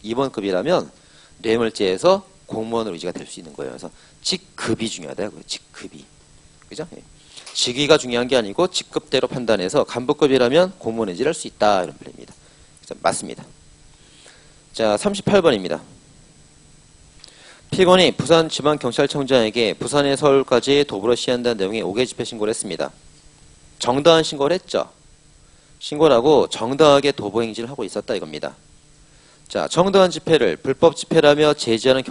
임원급이라면 뇌물죄에서 공무원 의지가 될 수 있는 거예요. 그래서 직급이 중요하다고요. 직급이. 그죠? 직위가 중요한 게 아니고 직급대로 판단해서 간부급이라면 공무원 의지를 할 수 있다. 이런 말입니다. 맞습니다. 자, 38번입니다. 피고인이 부산지방경찰청장에게 부산에 서울까지 도보로 시한다는 내용의 5개 집회 신고를 했습니다. 정당한 신고를 했죠. 신고를 하고 정당하게 도보 행진을 하고 있었다 이겁니다. 자, 정당한 집회를 불법 집회라며 제지하는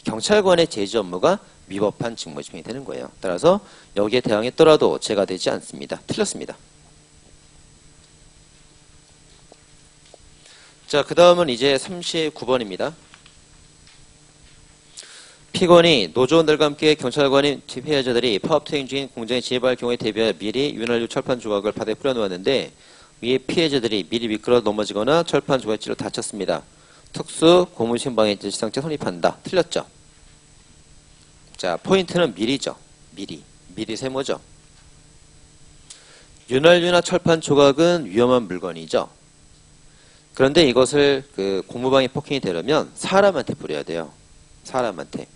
경찰관의 제지 업무가 위법한 직무집행이 되는 거예요. 따라서 여기에 대항했더라도 죄가 되지 않습니다. 틀렸습니다. 자, 그 다음은 이제 39번입니다. 피고인이 노조원들과 함께 경찰관인 피해자들이 파업투쟁 중인 공장에 진입할 경우에 대비하여 미리 윤활유 철판 조각을 바다에 뿌려놓았는데 위에 피해자들이 미리 미끄러 넘어지거나 철판 조각에 찔러 다쳤습니다. 특수 고무신방해 질상죄 성립한다. 틀렸죠? 자, 포인트는 미리죠. 미리 세모죠. 윤활유나 철판 조각은 위험한 물건이죠. 그런데 이것을 공무방해 폭행이 되려면 사람한테 뿌려야 돼요. 사람한테.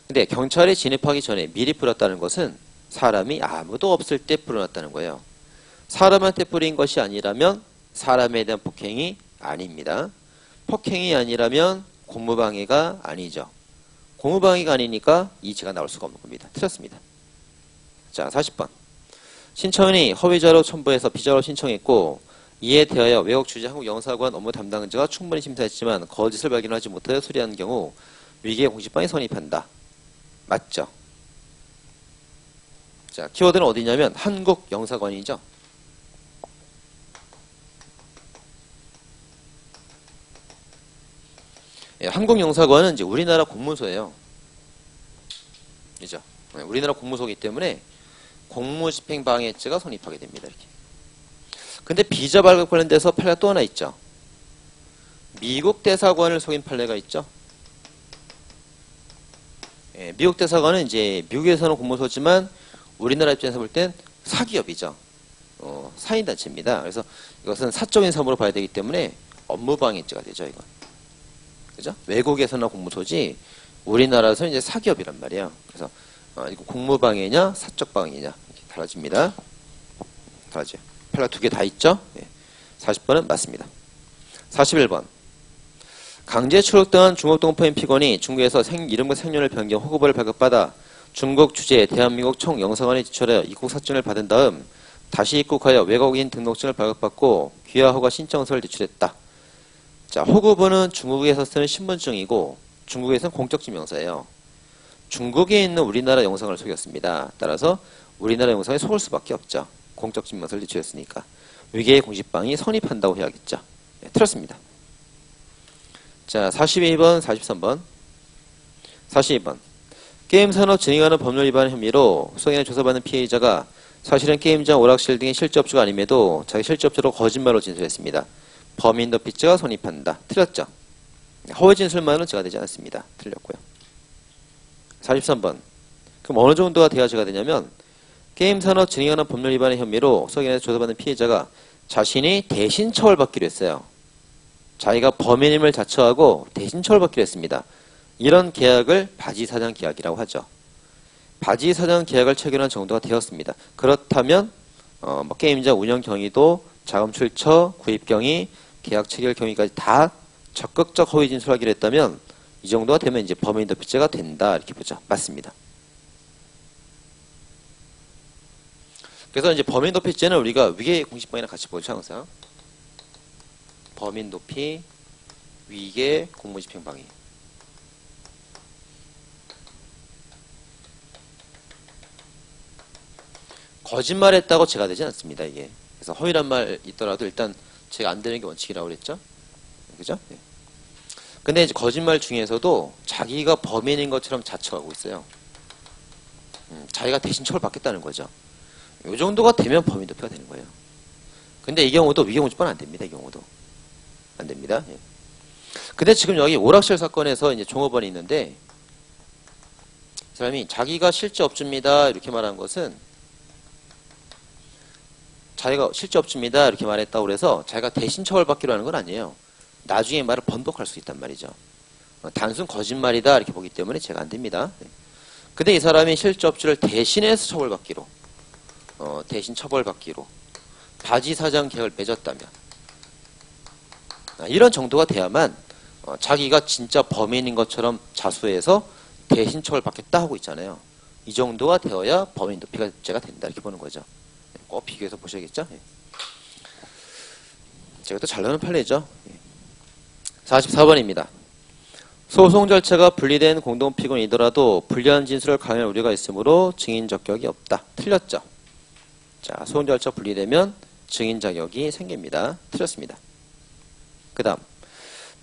근데 경찰이 진입하기 전에 미리 뿌렸다는 것은 사람이 아무도 없을 때 뿌려놨다는 거예요. 사람한테 뿌린 것이 아니라면 사람에 대한 폭행이 아닙니다. 폭행이 아니라면 공무방해가 아니죠. 공무방해가 아니니까 이 죄가 나올 수가 없는 겁니다. 틀렸습니다. 자, 40번. 신청인이 허위자료 첨부해서 비자료 신청했고 이에 대하여 외국 주재 한국영사관 업무 담당자가 충분히 심사했지만 거짓을 발견하지 못하여 수리한 경우 위계 공식방해 성립한다. 맞죠? 자, 키워드는 어디냐면 한국영사관이죠. 예, 한국영사관은 이제 우리나라 공무소예요. 그죠? 네, 우리나라 공무소이기 때문에 공무집행방해죄가 성립하게 됩니다. 이렇게. 근데 비자 발급 관련돼서 판례가 또 하나 있죠. 미국 대사관을 속인 판례가 있죠. 예, 미국 대사관은 이제 미국에서는 공무소지만 우리나라 입장에서 볼 땐 사기업이죠. 사인단체입니다. 그래서 이것은 사적인 사무로 봐야 되기 때문에 업무방해죄가 되죠. 이건. 그죠? 외국에서나 공무소지 우리나라에서는 이제 사기업이란 말이에요. 그래서 이거 공무방해냐 사적방해냐 이렇게 달라집니다. 달라져요. 판례 두 개 다 있죠? 예. 40번은 맞습니다. 41번. 강제 출국당한 중국 동포인 피고인이 중국에서 이름과 생년을 변경 허가를 발급받아 중국 주재 대한민국 총영사관에 지출하여 입국 사증을 받은 다음 다시 입국하여 외국인 등록증을 발급받고 귀화 허가 신청서를 제출했다. 자, 호구부는 중국에서 쓰는 신분증이고 중국에서는 공적증명서예요. 중국에 있는 우리나라 영상을 속였습니다. 따라서 우리나라 영상에 속을 수밖에 없죠. 공적증명서를 제출했으니까. 위계의 공식방이 성립한다고 해야겠죠. 네, 틀렸습니다. 자, 42번, 43번. 42번. 게임 산업 진행하는 법률 위반 혐의로 수사기관에 조사받는 피해자가 사실은 게임장, 오락실 등의 실제업주가 아님에도 자기 실제업주로 거짓말로 진술했습니다. 범인도피죄가 성립한다. 틀렸죠? 허위 진술만은 죄가 되지 않습니다. 틀렸고요. 43번. 그럼 어느 정도가 돼야 죄가 되냐면 게임 산업 진행하는 법률 위반의 혐의로 수사기관에서 조사받는 피해자가 자신이 대신 처벌받기로 했어요. 자기가 범인임을 자처하고 대신 처벌받기로 했습니다. 이런 계약을 바지사장 계약이라고 하죠. 바지사장 계약을 체결한 정도가 되었습니다. 그렇다면 게임장 운영 경위도 자금 출처, 구입 경위, 계약 체결 경위까지 다 적극적 허위 진술하기로 했다면 이 정도가 되면 이제 범인도피죄가 된다 이렇게 보죠. 맞습니다. 그래서 이제 범인도피죄는 우리가 위계 공식방해랑 같이 보죠. 항상 범인도피, 위계, 공무집행방해. 거짓말했다고 죄가 되지 않습니다. 이게. 그래서 허위란 말 있더라도 일단 죄가 안 되는 게 원칙이라고 그랬죠. 그죠? 네. 근데 이제 거짓말 중에서도 자기가 범인인 것처럼 자처하고 있어요. 자기가 대신 처벌받겠다는 거죠. 이 정도가 되면 범인도피가 되는 거예요. 근데 이 경우도 위계공직방은 안 됩니다. 이 경우도 안 됩니다. 예. 근데 지금 여기 오락실 사건에서 이제 종업원이 있는데 이 사람이 자기가 실제 업주입니다 이렇게 말한 것은 자기가 실제 업주입니다 이렇게 말했다고 그래서 자기가 대신 처벌받기로 하는 건 아니에요. 나중에 말을 번복할 수 있단 말이죠. 단순 거짓말이다 이렇게 보기 때문에 죄가 안 됩니다. 근데 이 사람이 실제 업주를 대신해서 처벌받기로 대신 처벌받기로 바지사장 계약을 맺었다면 이런 정도가 돼야만 자기가 진짜 범인인 것처럼 자수해서 대신 처벌받겠다 하고 있잖아요. 이 정도가 되어야 범인도피죄가 된다 이렇게 보는 거죠. 꼭 비교해서 보셔야겠죠. 제가 또 잘 나오는 판례죠. 44번입니다. 소송 절차가 분리된 공동피고인이더라도 불리한 진술을 강요할 우려가 있으므로 증인 적격이 없다. 틀렸죠. 자, 소송 절차 분리되면 증인 자격이 생깁니다. 틀렸습니다. 그 다음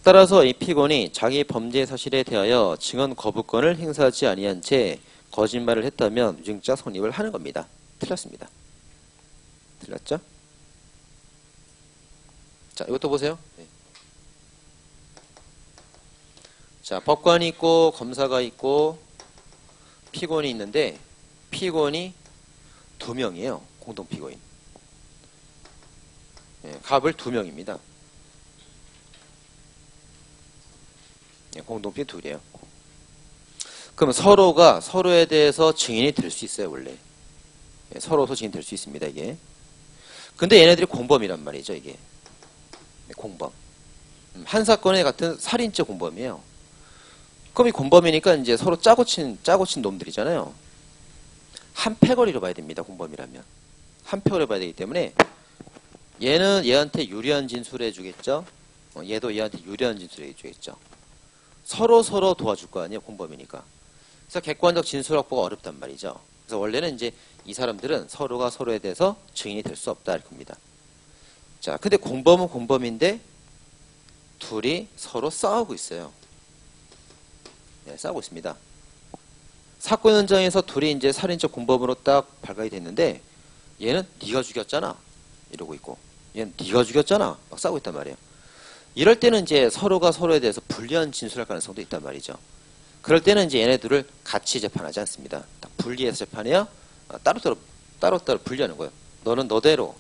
따라서 이 피고인이 자기 범죄 사실에 대하여 증언 거부권을 행사하지 아니한 채 거짓말을 했다면 유증자 성립을 하는 겁니다. 틀렸습니다. 틀렸죠? 자, 이것도 보세요. 네. 자, 법관이 있고 검사가 있고 피고인이 있는데 피고인이 2명이에요. 공동 피고인. 네, 갑을 2명입니다. 네, 공동 피고인 2이에요. 그럼 서로가 서로에 대해서 증인이 될 수 있어요, 원래. 네, 서로서 증인이 될 수 있습니다, 이게. 근데 얘네들이 공범이란 말이죠, 이게. 네, 공범. 한 사건에 같은 살인죄 공범이에요. 그럼 이 공범이니까 이제 서로 짜고 친 놈들이잖아요. 한 패거리로 봐야 됩니다, 공범이라면. 한 패거리로 봐야 되기 때문에 얘는 얘한테 유리한 진술을 해주겠죠. 얘도 얘한테 유리한 진술을 해주겠죠. 서로 도와줄 거 아니에요, 공범이니까. 그래서 객관적 진술 확보가 어렵단 말이죠. 그래서 원래는 이제 이 사람들은 서로가 서로에 대해서 증인이 될 수 없다 이렇게 봅니다. 자, 근데 공범은 공범인데 둘이 서로 싸우고 있어요. 네, 싸우고 있습니다. 사건 현장에서 둘이 이제 살인죄 공범으로 딱 발각이 됐는데 얘는 네가 죽였잖아 이러고 있고 얘는 네가 죽였잖아 막 싸우고 있단 말이에요. 이럴 때는 이제 서로가 서로에 대해서 불리한 진술할 가능성도 있단 말이죠. 그럴 때는 이제 얘네들을 같이 재판하지 않습니다. 딱 분리해서 재판해야 따로따로 분리하는 거예요. 너는 너대로,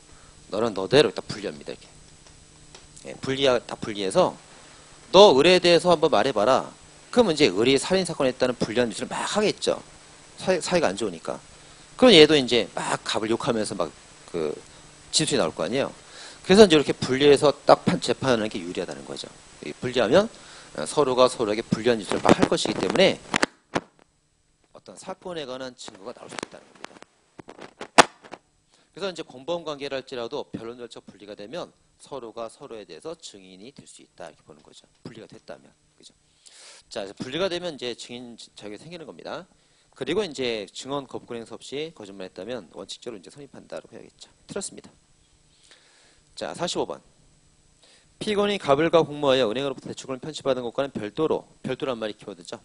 너는 너대로 딱 분리합니다. 이렇게. 예, 딱 분리해서 너 의뢰에 대해서 한번 말해봐라. 그러면 이제 의뢰 살인 사건에 했다는 불리한 진술을 막 하겠죠. 사이가 안 좋으니까. 그럼 얘도 이제 막 갑을 욕하면서 막 진술이 나올 거 아니에요. 그래서 이제 이렇게 분리해서 딱 재판하는 게 유리하다는 거죠. 분리하면 서로가 서로에게 불리한 짓을 막 할 것이기 때문에 어떤 사건에 관한 증거가 나올 수 있다는 겁니다. 그래서 이제 공범 관계를 할지라도 변론절차 분리가 되면 서로가 서로에 대해서 증인이 될 수 있다 이렇게 보는 거죠. 분리가 됐다면, 그죠? 자, 분리가 되면 이제 증인 자격이 생기는 겁니다. 그리고 이제 증언 거부권 행사 없이 거짓말했다면 원칙적으로 이제 성립한다고 해야겠죠. 틀렸습니다. 자, 45번. 피고인이 갑을과 공모하여 은행으로부터 대출금을 편취받은 것과는 별도란 말이 키워드죠.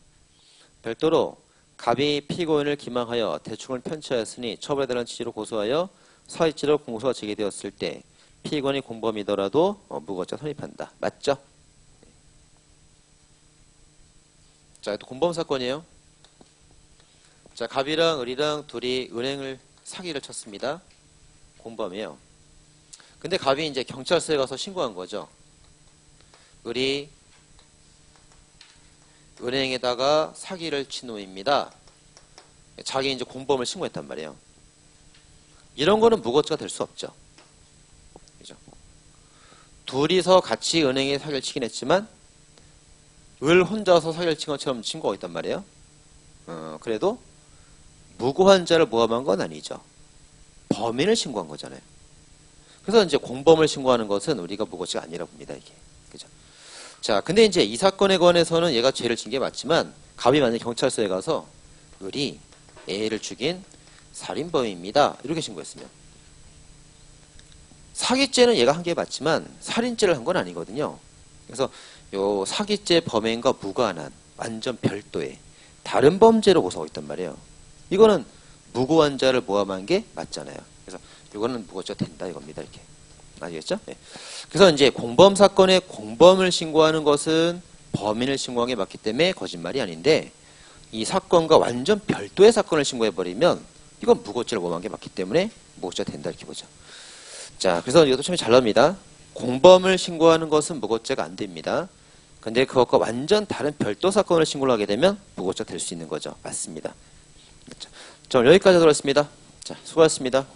별도로 갑이 피고인을 기망하여 대출금을 편취하였으니 처벌해달라는 취지로 고소하여 사익죄로 공소가 제기되었을 때 피고인이 공범이더라도 무고죄가 성립한다. 맞죠? 자, 또 공범 사건이에요. 자, 갑이랑 을이랑 둘이 은행을 사기를 쳤습니다. 공범이에요. 근데 갑이 이제 경찰서에 가서 신고한 거죠. 을이 은행에다가 사기를 친 놈입니다. 자기 이제 공범을 신고했단 말이에요. 이런 거는 무고죄가 될 수 없죠. 그죠? 둘이서 같이 은행에 사기를 치긴 했지만 을 혼자서 사기를 친 것처럼 신고가 있단 말이에요. 그래도 무고한 자를 모함한 건 아니죠. 범인을 신고한 거잖아요. 그래서 이제 공범을 신고하는 것은 우리가 무고죄가 아니라고 봅니다, 이게. 그죠? 자, 근데 이제 이 사건에 관해서는 얘가 죄를 진 게 맞지만, 갑이 만약에 경찰서에 가서, 을이 애를 죽인 살인범입니다. 이렇게 신고했으면. 사기죄는 얘가 한 게 맞지만, 살인죄를 한 건 아니거든요. 그래서 요 사기죄 범행과 무관한, 완전 별도의, 다른 범죄로 고소하고 있단 말이에요. 이거는 무고한 자를 모함한 게 맞잖아요. 그래서 이거는 무고죄가 된다 이겁니다. 이렇게. 아시겠죠? 네. 그래서 이제 공범 사건에 공범을 신고하는 것은 범인을 신고한 게 맞기 때문에 거짓말이 아닌데 이 사건과 완전 별도의 사건을 신고해버리면 이건 무고죄를 모함한 게 맞기 때문에 무고죄가 된다 이렇게 보죠. 자, 그래서 이것도 참 잘 나옵니다. 공범을 신고하는 것은 무고죄가 안 됩니다. 근데 그것과 완전 다른 별도 사건을 신고를 하게 되면 무고죄가 될 수 있는 거죠. 맞습니다. 자, 여기까지 하도록 하겠습니다. 자, 수고하셨습니다.